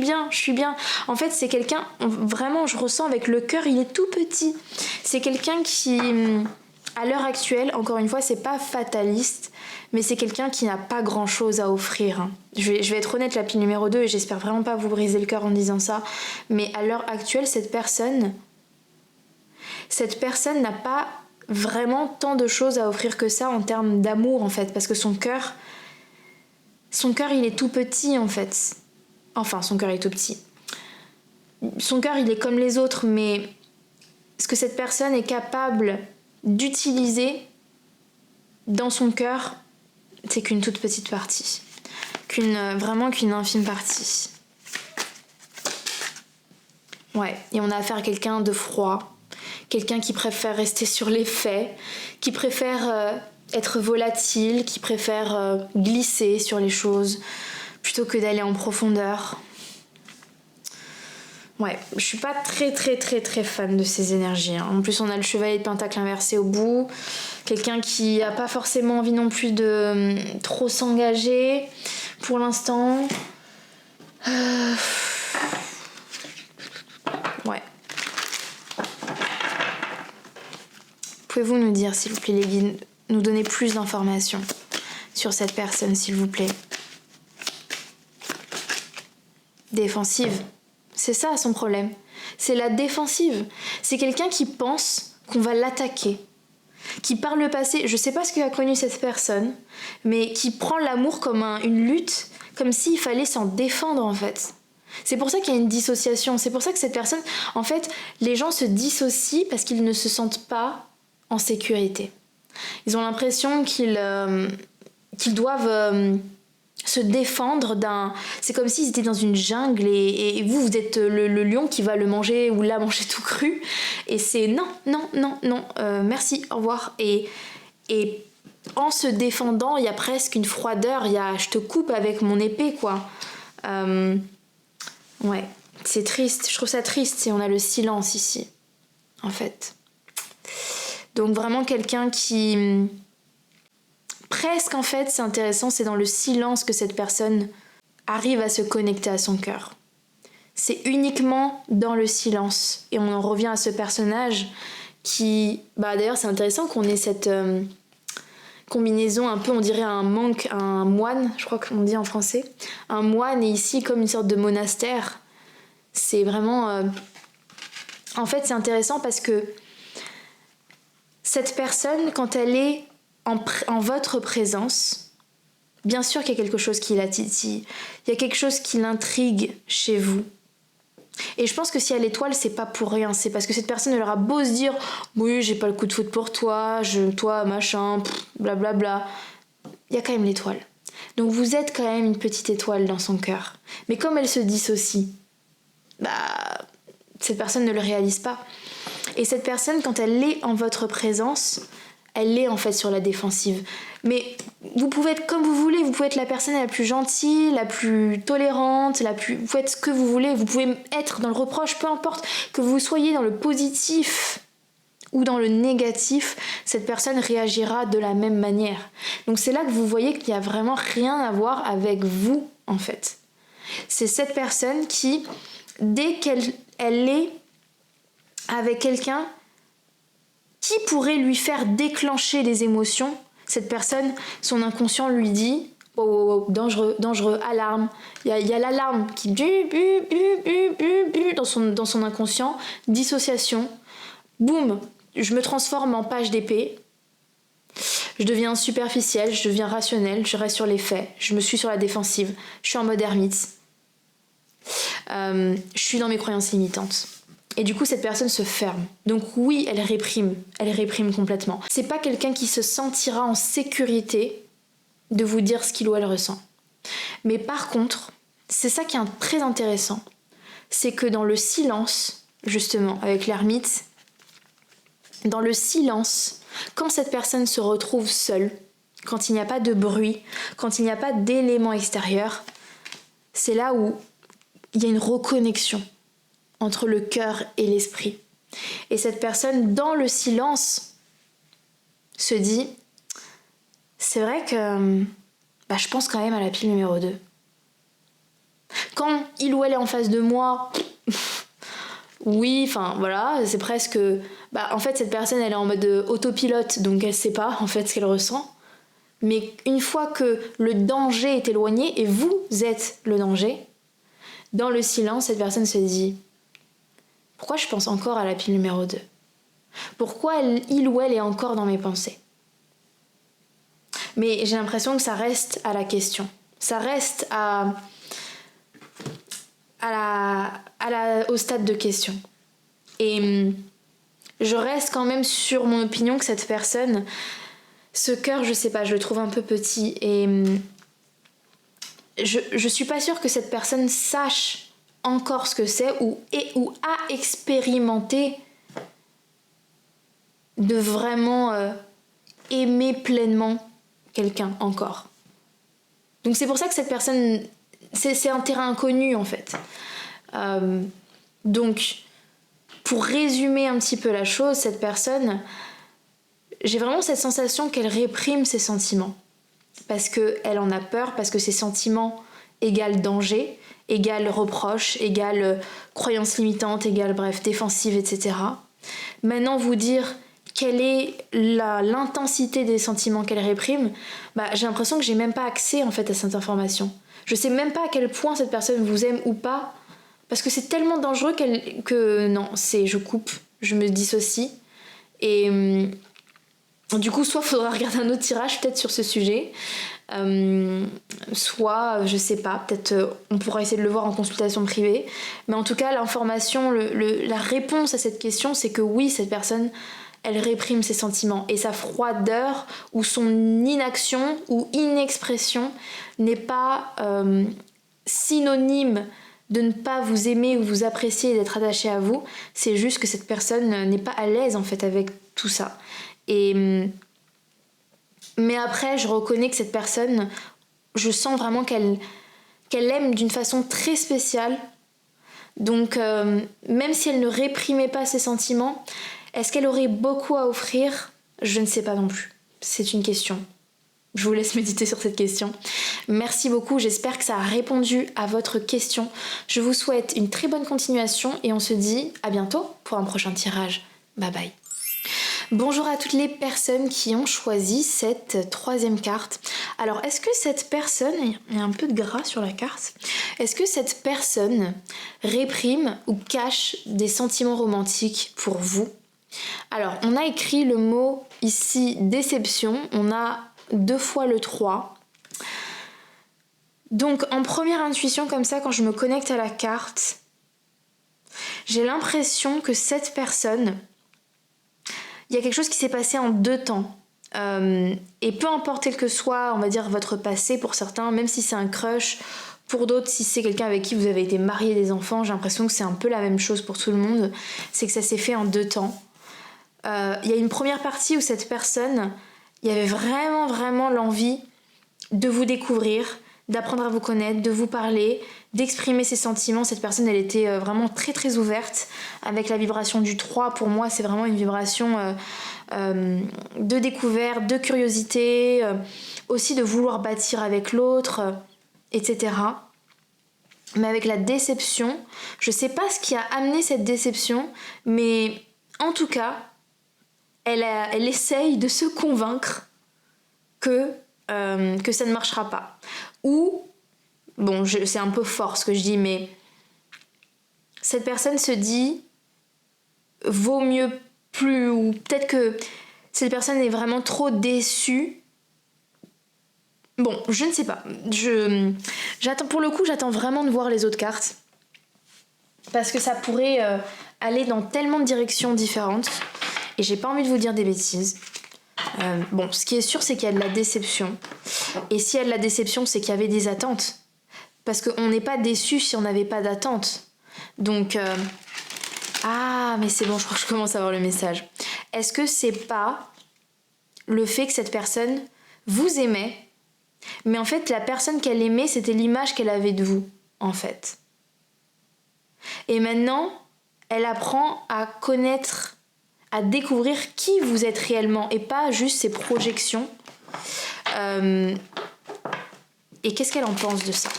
bien. En fait, c'est quelqu'un, vraiment, je ressens avec le cœur, il est tout petit. C'est quelqu'un qui, à l'heure actuelle, encore une fois, c'est pas fataliste, mais c'est quelqu'un qui n'a pas grand-chose à offrir. Hein. Je vais être honnête, la pile numéro 2, et j'espère vraiment pas vous briser le cœur en disant ça, mais à l'heure actuelle, cette personne n'a pas vraiment tant de choses à offrir que ça en termes d'amour, en fait, parce que son cœur, il est tout petit, en fait. Enfin, son cœur est tout petit. Son cœur, il est comme les autres, mais ce que cette personne est capable d'utiliser dans son cœur, c'est qu'une toute petite partie. Vraiment qu'une infime partie. Ouais, et on a affaire à quelqu'un de froid, quelqu'un qui préfère rester sur les faits, qui préfère être volatile, qui préfère glisser sur les choses, plutôt que d'aller en profondeur. Ouais, je suis pas très fan de ces énergies. Hein. En plus, on a le chevalier de pentacle inversé au bout. Quelqu'un qui a pas forcément envie non plus de trop s'engager pour l'instant. Ouais. Pouvez-vous nous dire, s'il vous plaît, les guides, nous donner plus d'informations sur cette personne, s'il vous plaît? Défensive. C'est ça son problème. C'est la défensive. C'est quelqu'un qui pense qu'on va l'attaquer. Qui par le passé, je sais pas ce qu'a connu cette personne, mais qui prend l'amour comme une lutte, comme s'il fallait s'en défendre en fait. C'est pour ça qu'il y a une dissociation. C'est pour ça que cette personne, en fait, les gens se dissocient parce qu'ils ne se sentent pas en sécurité. Ils ont l'impression qu'ils doivent... se défendre d'un... C'est comme s'ils étaient dans une jungle et vous êtes le lion qui va le manger ou la manger tout cru. Et c'est non, merci, au revoir. Et en se défendant, il y a presque une froideur, je te coupe avec mon épée, quoi. Ouais, c'est triste, je trouve ça triste si on a le silence ici, en fait. Donc vraiment quelqu'un qui... Presque en fait, c'est intéressant, c'est dans le silence que cette personne arrive à se connecter à son cœur. C'est uniquement dans le silence. Et on en revient à ce personnage qui... d'ailleurs, c'est intéressant qu'on ait cette combinaison un peu, on dirait un monk, un moine, je crois qu'on dit en français. Un moine et ici comme une sorte de monastère. C'est vraiment... En fait, c'est intéressant parce que cette personne, quand elle est en votre présence, bien sûr qu'il y a quelque chose qui la titille, il y a quelque chose qui l'intrigue chez vous. Et je pense que si elle est l'étoile, c'est pas pour rien, c'est parce que cette personne elle aura beau se dire oui, j'ai pas le coup de foudre pour toi, toi machin, blablabla. Il y a quand même l'étoile. Donc vous êtes quand même une petite étoile dans son cœur. Mais comme elle se dissocie, cette personne ne le réalise pas. Et cette personne, quand elle est en votre présence, elle est en fait sur la défensive. Mais vous pouvez être comme vous voulez, vous pouvez être la personne la plus gentille, la plus tolérante, vous pouvez être ce que vous voulez, vous pouvez être dans le reproche, peu importe, que vous soyez dans le positif ou dans le négatif, cette personne réagira de la même manière. Donc c'est là que vous voyez qu'il n'y a vraiment rien à voir avec vous, en fait. C'est cette personne qui, dès qu'elle est avec quelqu'un qui pourrait lui faire déclencher des émotions, cette personne, son inconscient lui dit « Oh, oh, oh, dangereux, dangereux, alarme ». Il y a l'alarme qui dans son inconscient, dissociation, boum, je me transforme en page d'épée, je deviens superficielle, je deviens rationnelle, je reste sur les faits, je me suis sur la défensive, je suis en mode ermite, je suis dans mes croyances limitantes. Et du coup, cette personne se ferme. Donc oui, elle réprime complètement. C'est pas quelqu'un qui se sentira en sécurité de vous dire ce qu'il ou elle ressent. Mais par contre, c'est ça qui est très intéressant, c'est que dans le silence, justement, avec l'ermite, dans le silence, quand cette personne se retrouve seule, quand il n'y a pas de bruit, quand il n'y a pas d'éléments extérieurs, c'est là où il y a une reconnexion entre le cœur et l'esprit. Et cette personne, dans le silence, se dit « C'est vrai que je pense quand même à la pile numéro 2. » Quand il ou elle est en face de moi, oui, enfin voilà, c'est presque... en fait, cette personne, elle est en mode autopilote, donc elle sait pas en fait ce qu'elle ressent. Mais une fois que le danger est éloigné, et vous êtes le danger, dans le silence, cette personne se dit « Pourquoi je pense encore à la pile numéro 2 ? Pourquoi il ou elle est encore dans mes pensées ?» Mais j'ai l'impression que ça reste à la question. Ça reste au stade de question. Et je reste quand même sur mon opinion que cette personne, ce cœur, je sais pas, je le trouve un peu petit. Et je suis pas sûre que cette personne sache encore ce que c'est ou a expérimenté de vraiment aimer pleinement quelqu'un encore. Donc c'est pour ça que cette personne, c'est un terrain inconnu en fait. Donc pour résumer un petit peu la chose, cette personne, j'ai vraiment cette sensation qu'elle réprime ses sentiments parce qu'elle en a peur, parce que ses sentiments égale danger, égale reproche, égale croyance limitante, égale bref défensive, etc. Maintenant vous dire quelle est l'intensité des sentiments qu'elle réprime, j'ai l'impression que j'ai même pas accès en fait à cette information. Je sais même pas à quel point cette personne vous aime ou pas, parce que c'est tellement dangereux que non, je coupe, je me dissocie. Et du coup, soit faudra regarder un autre tirage peut-être sur ce sujet, soit, je sais pas, peut-être on pourra essayer de le voir en consultation privée. Mais en tout cas, l'information, la réponse à cette question, c'est que oui, cette personne, elle réprime ses sentiments. Et sa froideur ou son inaction ou inexpression n'est pas synonyme de ne pas vous aimer ou vous apprécier et d'être attaché à vous. C'est juste que cette personne n'est pas à l'aise en fait avec tout ça. Mais après, je reconnais que cette personne, je sens vraiment qu'elle aime d'une façon très spéciale. Donc, même si elle ne réprimait pas ses sentiments, est-ce qu'elle aurait beaucoup à offrir ? Je ne sais pas non plus. C'est une question. Je vous laisse méditer sur cette question. Merci beaucoup, j'espère que ça a répondu à votre question. Je vous souhaite une très bonne continuation et on se dit à bientôt pour un prochain tirage. Bye bye. Bonjour à toutes les personnes qui ont choisi cette troisième carte. Alors, est-ce que cette personne, il y a un peu de gras sur la carte, est-ce que cette personne réprime ou cache des sentiments romantiques pour vous ? Alors, on a écrit le mot ici déception, on a 2 fois le 3. Donc, en première intuition comme ça, quand je me connecte à la carte, j'ai l'impression que cette personne, il y a quelque chose qui s'est passé en 2 temps. Et peu importe quel que soit, on va dire, votre passé pour certains, même si c'est un crush, pour d'autres, si c'est quelqu'un avec qui vous avez été marié des enfants, j'ai l'impression que c'est un peu la même chose pour tout le monde, c'est que ça s'est fait en 2 temps. Il y a une première partie où cette personne, il y avait vraiment l'envie de vous découvrir, d'apprendre à vous connaître, de vous parler, d'exprimer ses sentiments. Cette personne, elle était vraiment très très ouverte. Avec la vibration du 3, pour moi, c'est vraiment une vibration de découverte, de curiosité, aussi de vouloir bâtir avec l'autre, etc. Mais avec la déception, je sais pas ce qui a amené cette déception, mais en tout cas, elle essaye de se convaincre que ça ne marchera pas. Ou, bon, c'est un peu fort ce que je dis, mais cette personne se dit vaut mieux plus, ou peut-être que cette personne est vraiment trop déçue. Bon, je ne sais pas. Pour le coup, j'attends vraiment de voir les autres cartes. Parce que ça pourrait aller dans tellement de directions différentes. Et j'ai pas envie de vous dire des bêtises. Bon, ce qui est sûr, c'est qu'il y a de la déception. Et s'il y a de la déception, c'est qu'il y avait des attentes. Parce qu'on n'est pas déçu si on n'avait pas d'attente. Donc... Ah, mais c'est bon, je crois que je commence à avoir le message. Est-ce que c'est pas le fait que cette personne vous aimait, mais en fait, la personne qu'elle aimait, c'était l'image qu'elle avait de vous, en fait. Et maintenant, elle apprend à connaître, à découvrir qui vous êtes réellement, et pas juste ses projections. Et qu'est-ce qu'elle en pense de ça?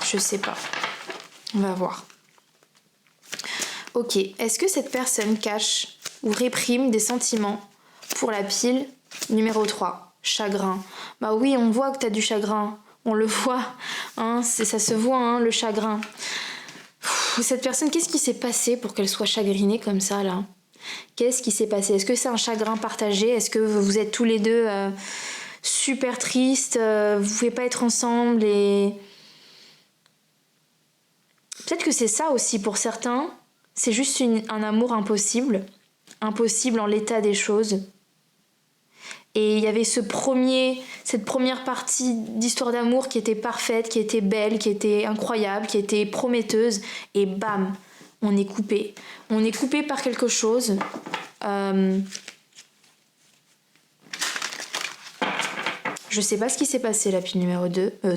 Je sais pas. On va voir. Ok, est-ce que cette personne cache ou réprime des sentiments pour la pile numéro 3, chagrin? Bah oui, on voit que t'as du chagrin, on le voit, hein, ça se voit, hein, le chagrin. Cette personne, qu'est-ce qui s'est passé pour qu'elle soit chagrinée comme ça, là? Qu'est-ce qui s'est passé? Est-ce que c'est un chagrin partagé? Est-ce que vous êtes tous les deux super tristes, vous pouvez pas être ensemble et... Peut-être que c'est ça aussi pour certains. C'est juste un amour impossible en l'état des choses. Et il y avait cette première partie d'histoire d'amour qui était parfaite, qui était belle, qui était incroyable, qui était prometteuse, et bam, on est coupé. On est coupé par quelque chose. Je sais pas ce qui s'est passé, la pile numéro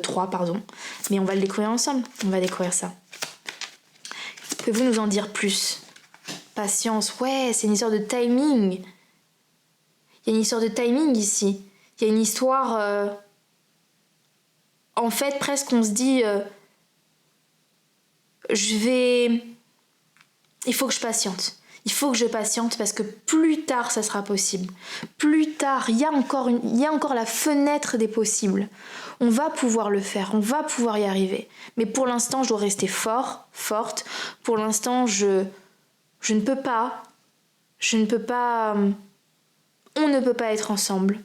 3, mais on va le découvrir ensemble, on va découvrir ça. Pouvez-vous nous en dire plus? Patience, ouais, c'est une histoire de timing. Il y a une histoire de timing ici. Il y a une histoire... En fait, presque on se dit... Il faut que je patiente. Il faut que je patiente parce que plus tard, ça sera possible. Plus tard, il y a encore la fenêtre des possibles. On va pouvoir le faire, on va pouvoir y arriver. Mais pour l'instant, je dois rester forte. Pour l'instant, je ne peux pas. On ne peut pas être ensemble.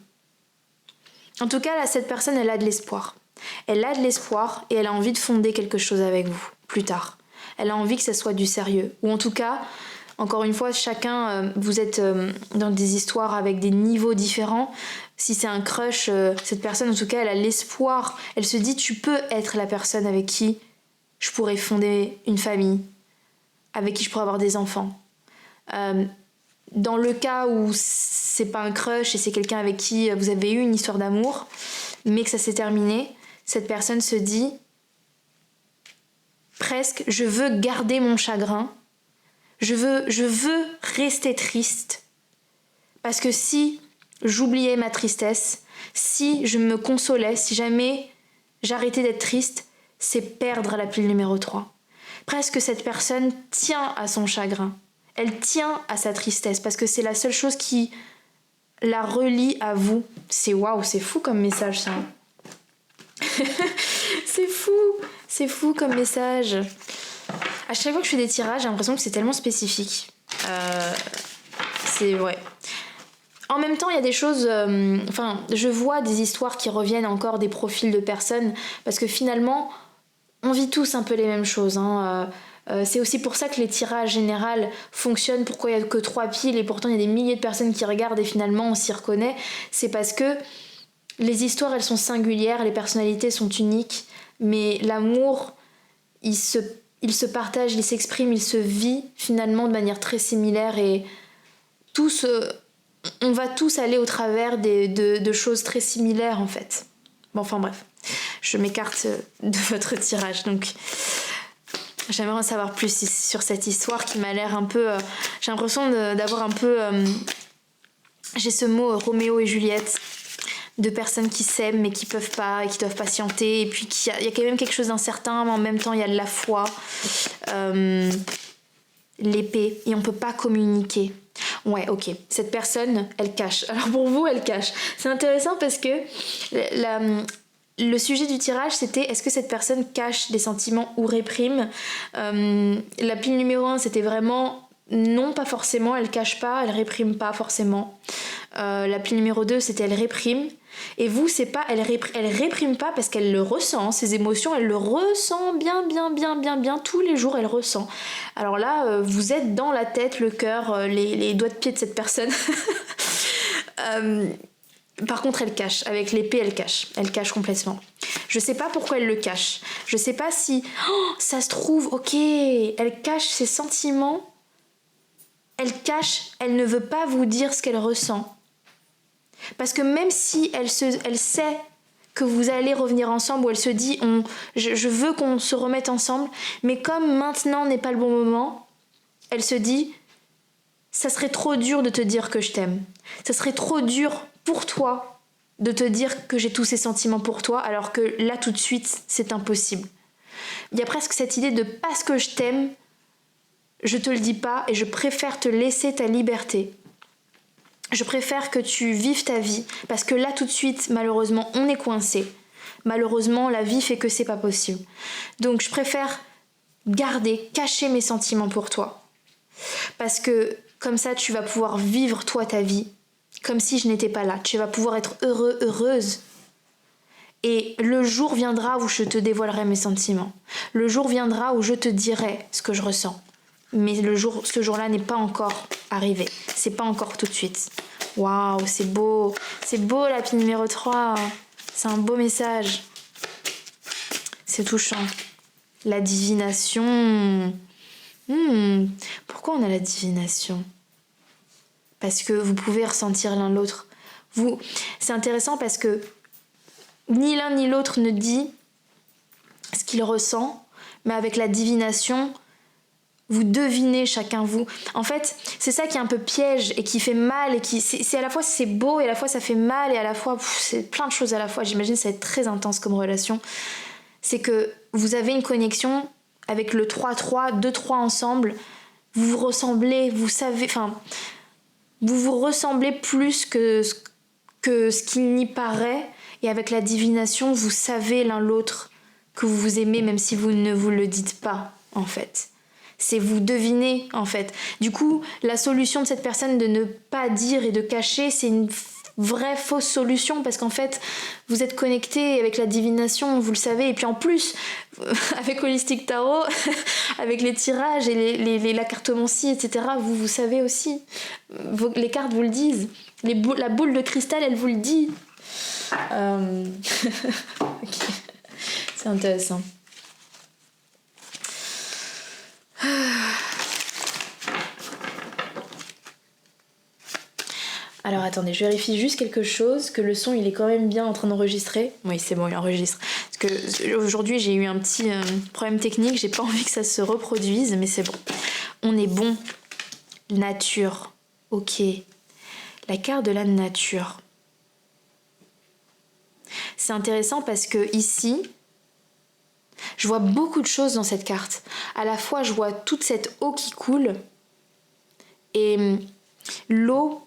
En tout cas, là, cette personne, elle a de l'espoir. Elle a de l'espoir et elle a envie de fonder quelque chose avec vous, plus tard. Elle a envie que ça soit du sérieux. Ou en tout cas, encore une fois, chacun, vous êtes dans des histoires avec des niveaux différents. Si c'est un crush, cette personne, en tout cas, elle a l'espoir. Elle se dit, tu peux être la personne avec qui je pourrais fonder une famille, avec qui je pourrais avoir des enfants. Dans le cas où c'est pas un crush et c'est quelqu'un avec qui vous avez eu une histoire d'amour, mais que ça s'est terminé, cette personne se dit presque, je veux garder mon chagrin, je veux rester triste, parce que si j'oubliais ma tristesse, si je me consolais, si jamais j'arrêtais d'être triste, c'est perdre la pile numéro 3. Presque cette personne tient à son chagrin. Elle tient à sa tristesse parce que c'est la seule chose qui la relie à vous. C'est waouh, c'est fou comme message ça. C'est fou comme message. À chaque fois que je fais des tirages, j'ai l'impression que c'est tellement spécifique. C'est ouais. En même temps, il y a des choses... je vois des histoires qui reviennent encore, des profils de personnes, parce que finalement, on vit tous un peu les mêmes choses. C'est aussi pour ça que les tirages généraux fonctionnent. Pourquoi il n'y a que 3 piles et pourtant il y a des milliers de personnes qui regardent et finalement on s'y reconnaît. C'est parce que les histoires, elles sont singulières, les personnalités sont uniques, mais l'amour, il se partage, il s'exprime, il se vit finalement de manière très similaire et on va tous aller au travers de choses très similaires en fait. Bon, enfin bref. je m'écarte de votre tirage. Donc j'aimerais en savoir plus sur cette histoire qui m'a l'air un peu... j'ai l'impression d'avoir un peu... j'ai ce mot Roméo et Juliette, de personnes qui s'aiment mais qui peuvent pas et qui doivent patienter, et puis il y a quand même quelque chose d'incertain, mais en même temps il y a de la foi, l'épée, et on peut pas communiquer. Ouais, ok, cette personne, elle cache. Alors pour vous, elle cache. C'est intéressant parce que le sujet du tirage, c'était est-ce que cette personne cache des sentiments ou réprime. La pile numéro 1, c'était vraiment non, pas forcément, elle cache pas, elle réprime pas forcément. La pile numéro 2, c'était elle réprime. Et vous, c'est pas, elle réprime pas parce qu'elle le ressent, ses émotions, elle le ressent bien, tous les jours, elle ressent. Alors là, vous êtes dans la tête, le cœur, les doigts de pied de cette personne. Par contre, elle cache. Avec l'épée, elle cache complètement. Je sais pas pourquoi elle le cache. Je sais pas si... Oh, ça se trouve, ok, elle cache ses sentiments. Elle cache, elle ne veut pas vous dire ce qu'elle ressent. Parce que même si elle sait que vous allez revenir ensemble, ou elle se dit je veux qu'on se remette ensemble, mais comme maintenant n'est pas le bon moment, elle se dit ça serait trop dur de te dire que je t'aime. Ça serait trop dur pour toi de te dire que j'ai tous ces sentiments pour toi, alors que là tout de suite c'est impossible. Il y a presque cette idée de parce que je t'aime, je te le dis pas et je préfère te laisser ta liberté. Je préfère que tu vives ta vie, parce que là tout de suite, malheureusement, on est coincé. Malheureusement, la vie fait que c'est pas possible. Donc je préfère cacher mes sentiments pour toi. Parce que comme ça, tu vas pouvoir vivre toi ta vie, comme si je n'étais pas là. Tu vas pouvoir être heureux, heureuse. Et le jour viendra où je te dévoilerai mes sentiments. Le jour viendra où je te dirai ce que je ressens. Mais ce jour-là n'est pas encore arrivé. C'est pas encore tout de suite. Waouh, c'est beau. C'est beau la pile numéro 3. C'est un beau message. C'est touchant. La divination. Pourquoi on a la divination ? Parce que vous pouvez ressentir l'un l'autre. C'est intéressant parce que ni l'un ni l'autre ne dit ce qu'il ressent, mais avec la divination, vous devinez chacun vous. En fait, c'est ça qui est un peu piège et qui fait mal, et c'est à la fois c'est beau et à la fois ça fait mal, et à la fois c'est plein de choses à la fois. J'imagine que ça va être très intense comme relation. C'est que vous avez une connexion avec le 3-3, 2-3 ensemble. Vous vous ressemblez, vous savez, vous vous ressemblez plus que ce qu'il n'y paraît. Et avec la divination, vous savez l'un l'autre que vous vous aimez, même si vous ne vous le dites pas, en fait. C'est vous devinez, en fait. Du coup, la solution de cette personne de ne pas dire et de cacher, c'est une vraie fausse solution, parce qu'en fait, vous êtes connecté avec la divination, vous le savez. Et puis en plus, avec Holistic Tarot, avec les tirages et la cartomancie, etc., vous savez aussi. Les cartes vous le disent. La boule de cristal, elle vous le dit. Okay. C'est intéressant. Alors attendez, je vérifie juste quelque chose, que le son il est quand même bien en train d'enregistrer. Oui, c'est bon, il enregistre. Parce que aujourd'hui j'ai eu un petit problème technique, j'ai pas envie que ça se reproduise, mais c'est bon. On est bon. Nature. Ok. La carte de la nature. C'est intéressant parce que ici, je vois beaucoup de choses dans cette carte. À la fois, je vois toute cette eau qui coule. Et l'eau,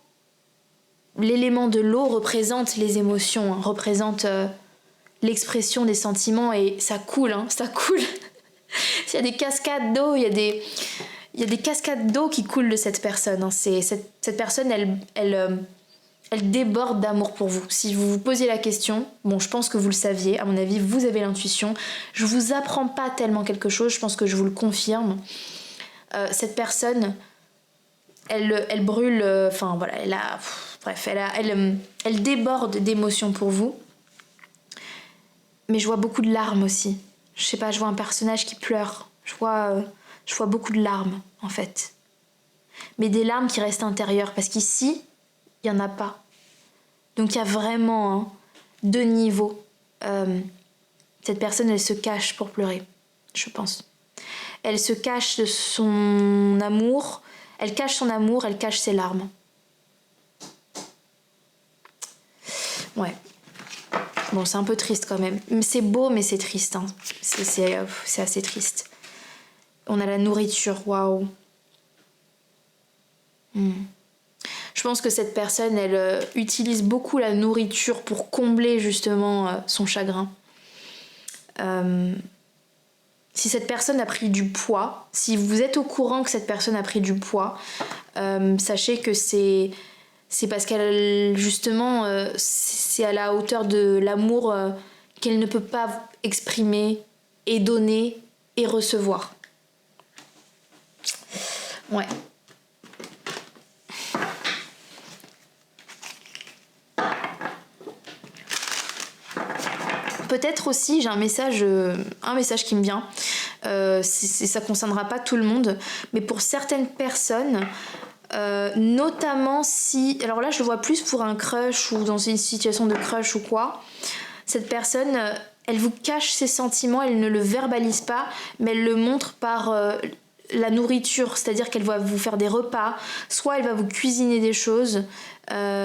l'élément de l'eau représente les émotions, représente l'expression des sentiments, et ça coule, ça coule. Il y a des cascades d'eau, il y a des cascades d'eau qui coulent de cette personne. Cette personne, elle déborde d'amour pour vous. Si vous vous posiez la question, bon, je pense que vous le saviez, à mon avis, vous avez l'intuition. Je vous apprends pas tellement quelque chose, je pense que je vous le confirme. Cette personne, elle brûle, elle déborde d'émotions pour vous. Mais je vois beaucoup de larmes aussi. Je sais pas, je vois un personnage qui pleure. Je vois beaucoup de larmes, en fait. Mais des larmes qui restent intérieures, parce qu'ici, il n'y en a pas. Donc il y a vraiment deux niveaux. Cette personne, elle se cache pour pleurer, je pense. Elle se cache de son amour, elle cache son amour, elle cache ses larmes. Ouais. Bon, c'est un peu triste quand même. C'est beau, mais c'est triste. Hein. C'est assez triste. On a la nourriture, waouh. Je pense que cette personne, elle utilise beaucoup la nourriture pour combler justement son chagrin. Si cette personne a pris du poids, si vous êtes au courant que cette personne a pris du poids, sachez que c'est parce qu'elle, justement, c'est à la hauteur de l'amour qu'elle ne peut pas exprimer et donner et recevoir. Ouais. Peut-être aussi, j'ai un message qui me vient. Ça ne concernera pas tout le monde, mais pour certaines personnes, notamment si... Alors là, je le vois plus pour un crush ou dans une situation de crush ou quoi. Cette personne, elle vous cache ses sentiments, elle ne le verbalise pas, mais elle le montre par la nourriture. C'est-à-dire qu'elle va vous faire des repas, soit elle va vous cuisiner des choses,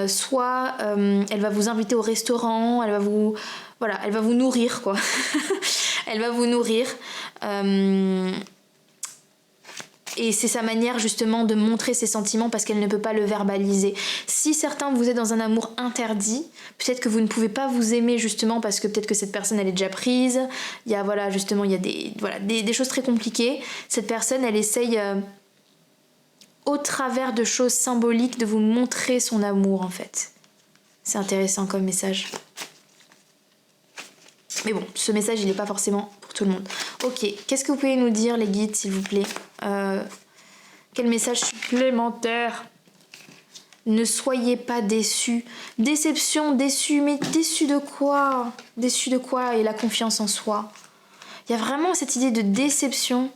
soit elle va vous inviter au restaurant, elle va vous nourrir, quoi. Elle va vous nourrir. Et c'est sa manière justement de montrer ses sentiments parce qu'elle ne peut pas le verbaliser. Si certains vous êtes dans un amour interdit, peut-être que vous ne pouvez pas vous aimer justement parce que peut-être que cette personne elle est déjà prise. Il y a des choses très compliquées. Cette personne elle essaye au travers de choses symboliques de vous montrer son amour en fait. C'est intéressant comme message. Mais bon, ce message il n'est pas forcément pour tout le monde. Ok, qu'est-ce que vous pouvez nous dire les guides s'il vous plaît? Quel message supplémentaire? Ne soyez pas déçus. Déception, déçu, mais déçu de quoi? Déçu de quoi? Et la confiance en soi. Il y a vraiment cette idée de déception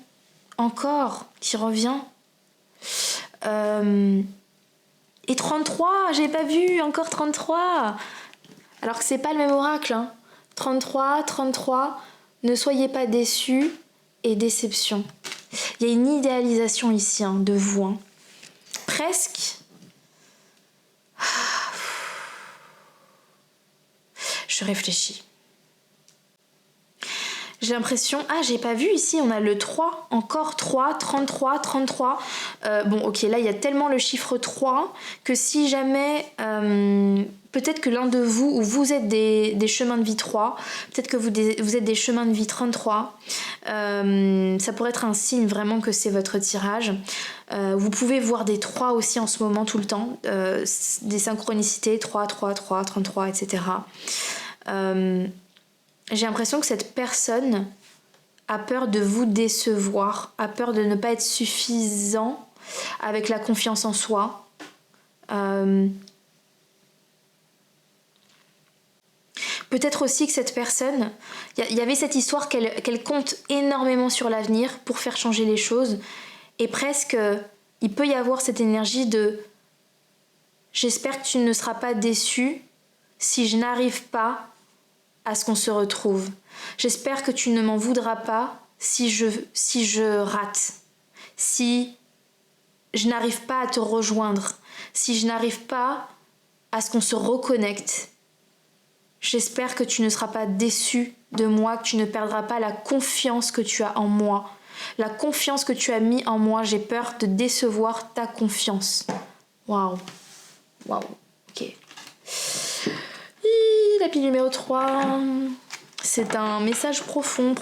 encore qui revient. Et 33, j'ai pas vu encore 33. Alors que c'est pas le même oracle. Hein. 33, ne soyez pas déçus et déception. Il y a une idéalisation ici hein, de vous. Hein. Presque. Je réfléchis. J'ai l'impression... Ah, j'ai pas vu ici, on a le 3, encore 3, 33. Bon, ok, là, il y a tellement le chiffre 3 que si jamais... peut-être que l'un de vous, ou vous êtes des chemins de vie 3, peut-être que vous êtes des chemins de vie 33, ça pourrait être un signe vraiment que c'est votre tirage. Vous pouvez voir des 3 aussi en ce moment tout le temps, des synchronicités, 3, 33, etc. J'ai l'impression que cette personne a peur de vous décevoir, a peur de ne pas être suffisant avec la confiance en soi. Peut-être aussi que cette personne, il y avait cette histoire qu'elle compte énormément sur l'avenir pour faire changer les choses. Et presque, il peut y avoir cette énergie de « j'espère que tu ne seras pas déçu si je n'arrive pas à ce qu'on se retrouve. J'espère que tu ne m'en voudras pas si je rate, si je n'arrive pas à te rejoindre, si je n'arrive pas à ce qu'on se reconnecte. J'espère que tu ne seras pas déçu de moi, que tu ne perdras pas la confiance que tu as en moi. La confiance que tu as mis en moi, j'ai peur de décevoir ta confiance. Waouh, ok. La pile numéro 3, c'est un message profond.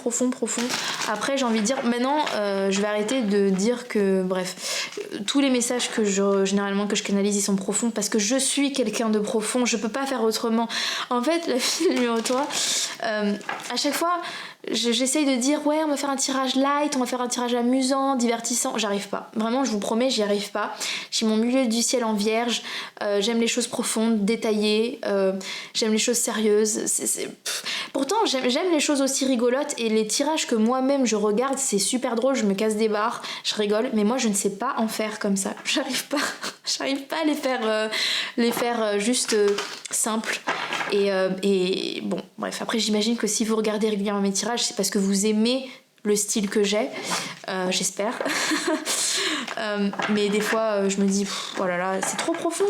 Après, j'ai envie de dire, maintenant, je vais arrêter de dire que, bref, tous les messages généralement que je canalise, ils sont profonds parce que je suis quelqu'un de profond, je peux pas faire autrement. En fait, la pile numéro 3, à chaque fois, j'essaye de dire, ouais, on va faire un tirage light, on va faire un tirage amusant, divertissant. J'arrive pas. Vraiment, je vous promets, j'y arrive pas. J'ai mon milieu du ciel en vierge. J'aime les choses profondes, détaillées. J'aime les choses sérieuses. Pourtant, j'aime les choses aussi rigolotes et les tirages que moi-même je regarde, c'est super drôle. Je me casse des barres, je rigole. Mais moi, je ne sais pas en faire comme ça. J'arrive pas à les faire juste simples. Et bon, bref, après j'imagine que si vous regardez régulièrement mes tirages, c'est parce que vous aimez le style que j'ai, j'espère. Mais des fois, je me dis, oh là là, c'est trop profond,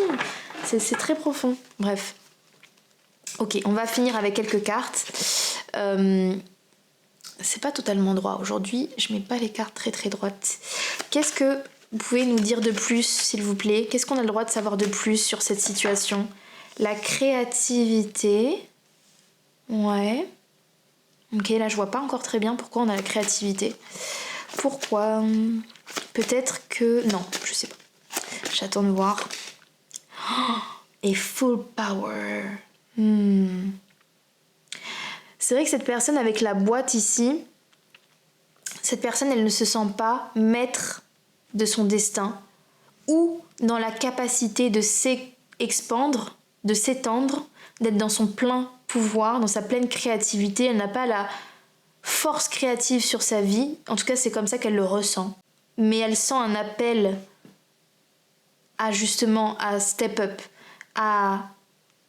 c'est très profond. Bref. Ok, on va finir avec quelques cartes. C'est pas totalement droit aujourd'hui, je mets pas les cartes très très droites. Qu'est-ce que vous pouvez nous dire de plus, s'il vous plaît? Qu'est-ce qu'on a le droit de savoir de plus sur cette situation? La créativité. Ouais. Ok, là je vois pas encore très bien pourquoi on a la créativité. Pourquoi? Peut-être que... Non, je sais pas. J'attends de voir. Oh, et full power. C'est vrai que cette personne avec la boîte ici, cette personne, elle ne se sent pas maître de son destin ou dans la capacité de s'expandre, de s'étendre, d'être dans son plein pouvoir, dans sa pleine créativité. Elle n'a pas la force créative sur sa vie. En tout cas, c'est comme ça qu'elle le ressent. Mais elle sent un appel à justement à step up, à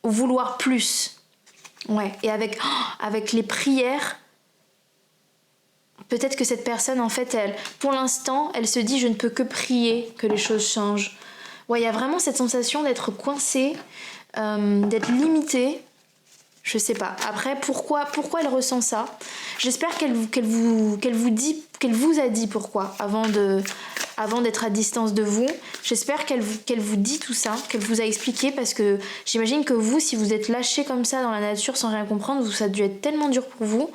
vouloir plus. Ouais, et avec les prières, peut-être que cette personne, en fait, pour l'instant, elle se dit « je ne peux que prier que les choses changent ». Ouais, il y a vraiment cette sensation d'être coincée, d'être limitée. Je sais pas. Après, pourquoi elle ressent ça? J'espère qu'elle vous a dit pourquoi avant d'être à distance de vous. J'espère qu'elle vous dit tout ça, qu'elle vous a expliqué, parce que j'imagine que vous, si vous êtes lâché comme ça dans la nature sans rien comprendre, ça a dû être tellement dur pour vous.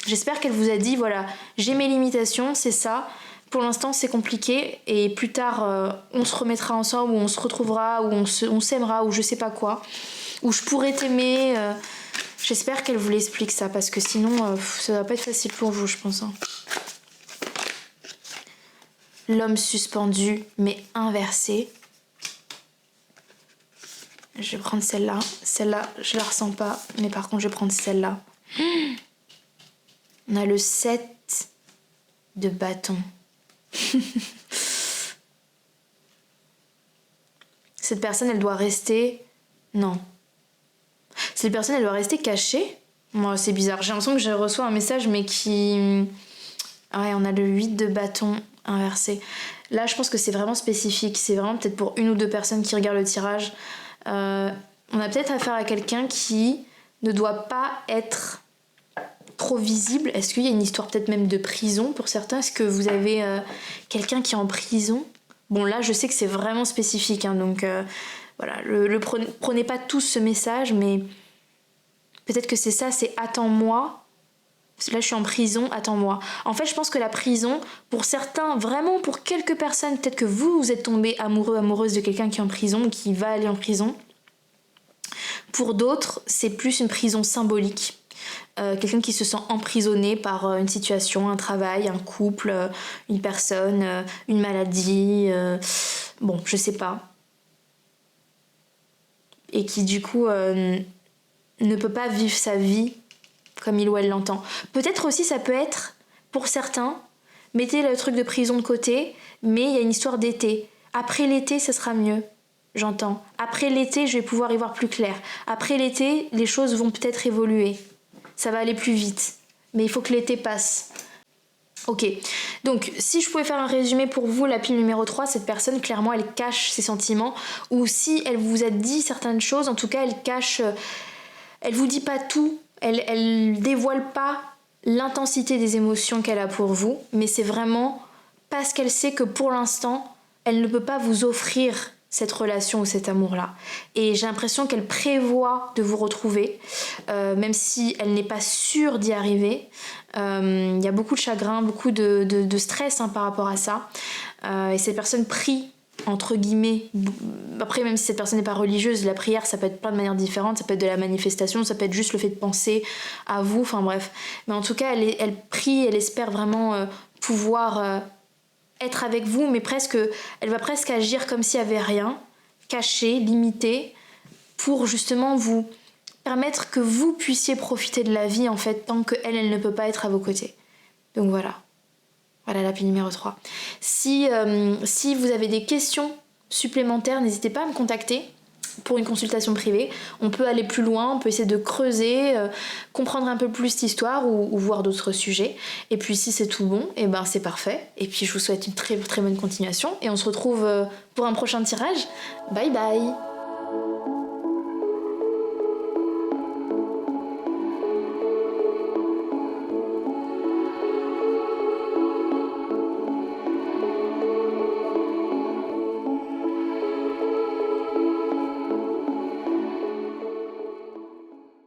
J'espère qu'elle vous a dit voilà, j'ai mes limitations, c'est ça. Pour l'instant, c'est compliqué et plus tard, on se remettra ensemble, ou on se retrouvera, ou on s'aimera, ou je sais pas quoi. Ou je pourrais t'aimer. J'espère qu'elle vous l'explique ça, parce que sinon, ça va pas être facile pour vous, je pense. Hein. L'homme suspendu, mais inversé. Je vais prendre celle-là. Celle-là, je la ressens pas, mais par contre, je vais prendre celle-là. On a le 7 de bâton. Cette personne, elle doit rester... Non. Cette personne, elle doit rester cachée. Moi, c'est bizarre. J'ai l'impression que je reçois un message, mais qui... Ouais, on a le 8 de bâton inversé. Là, je pense que c'est vraiment spécifique. C'est vraiment peut-être pour une ou deux personnes qui regardent le tirage. On a peut-être affaire à quelqu'un qui ne doit pas être trop visible. Est-ce qu'il y a une histoire peut-être même de prison pour certains? Est-ce que vous avez quelqu'un qui est en prison? Bon, là, je sais que c'est vraiment spécifique, hein, donc... Voilà, prenez pas tous ce message, mais peut-être que c'est ça, c'est attends-moi. Là, je suis en prison, attends-moi. En fait, je pense que la prison, pour certains, vraiment pour quelques personnes, peut-être que vous êtes tombé amoureux, amoureuse de quelqu'un qui est en prison, qui va aller en prison. Pour d'autres, c'est plus une prison symbolique. Quelqu'un qui se sent emprisonné par une situation, un travail, un couple, une personne, une maladie. Bon, je sais pas. Et qui du coup ne peut pas vivre sa vie comme il ou elle l'entend. Peut-être aussi ça peut être, pour certains, mettez le truc de prison de côté, mais il y a une histoire d'été. Après l'été, ça sera mieux, j'entends. Après l'été, je vais pouvoir y voir plus clair. Après l'été, les choses vont peut-être évoluer. Ça va aller plus vite. Mais il faut que l'été passe. Ok, donc si je pouvais faire un résumé pour vous, la pile numéro 3, cette personne, clairement, elle cache ses sentiments, ou si elle vous a dit certaines choses, en tout cas, elle cache, elle vous dit pas tout, elle dévoile pas l'intensité des émotions qu'elle a pour vous, mais c'est vraiment parce qu'elle sait que pour l'instant, elle ne peut pas vous offrir cette relation ou cet amour-là. Et j'ai l'impression qu'elle prévoit de vous retrouver, même si elle n'est pas sûre d'y arriver. Il y a beaucoup de chagrin, beaucoup de stress par rapport à ça. Et cette personne prie, entre guillemets. Après, même si cette personne n'est pas religieuse, la prière, ça peut être plein de manières différentes. Ça peut être de la manifestation, ça peut être juste le fait de penser à vous, enfin bref. Mais en tout cas, elle prie, elle espère vraiment pouvoir... être avec vous, mais elle va presque agir comme s'il n'y avait rien, caché, limité, pour justement vous permettre que vous puissiez profiter de la vie, en fait, tant qu'elle ne peut pas être à vos côtés. Donc voilà. Voilà la pile numéro 3. Si vous avez des questions supplémentaires, n'hésitez pas à me contacter. pour une consultation privée, on peut aller plus loin, on peut essayer de creuser, comprendre un peu plus l'histoire ou voir d'autres sujets. Et puis si c'est tout bon, et ben c'est parfait. Et puis je vous souhaite une très très bonne continuation et on se retrouve pour un prochain tirage. Bye bye.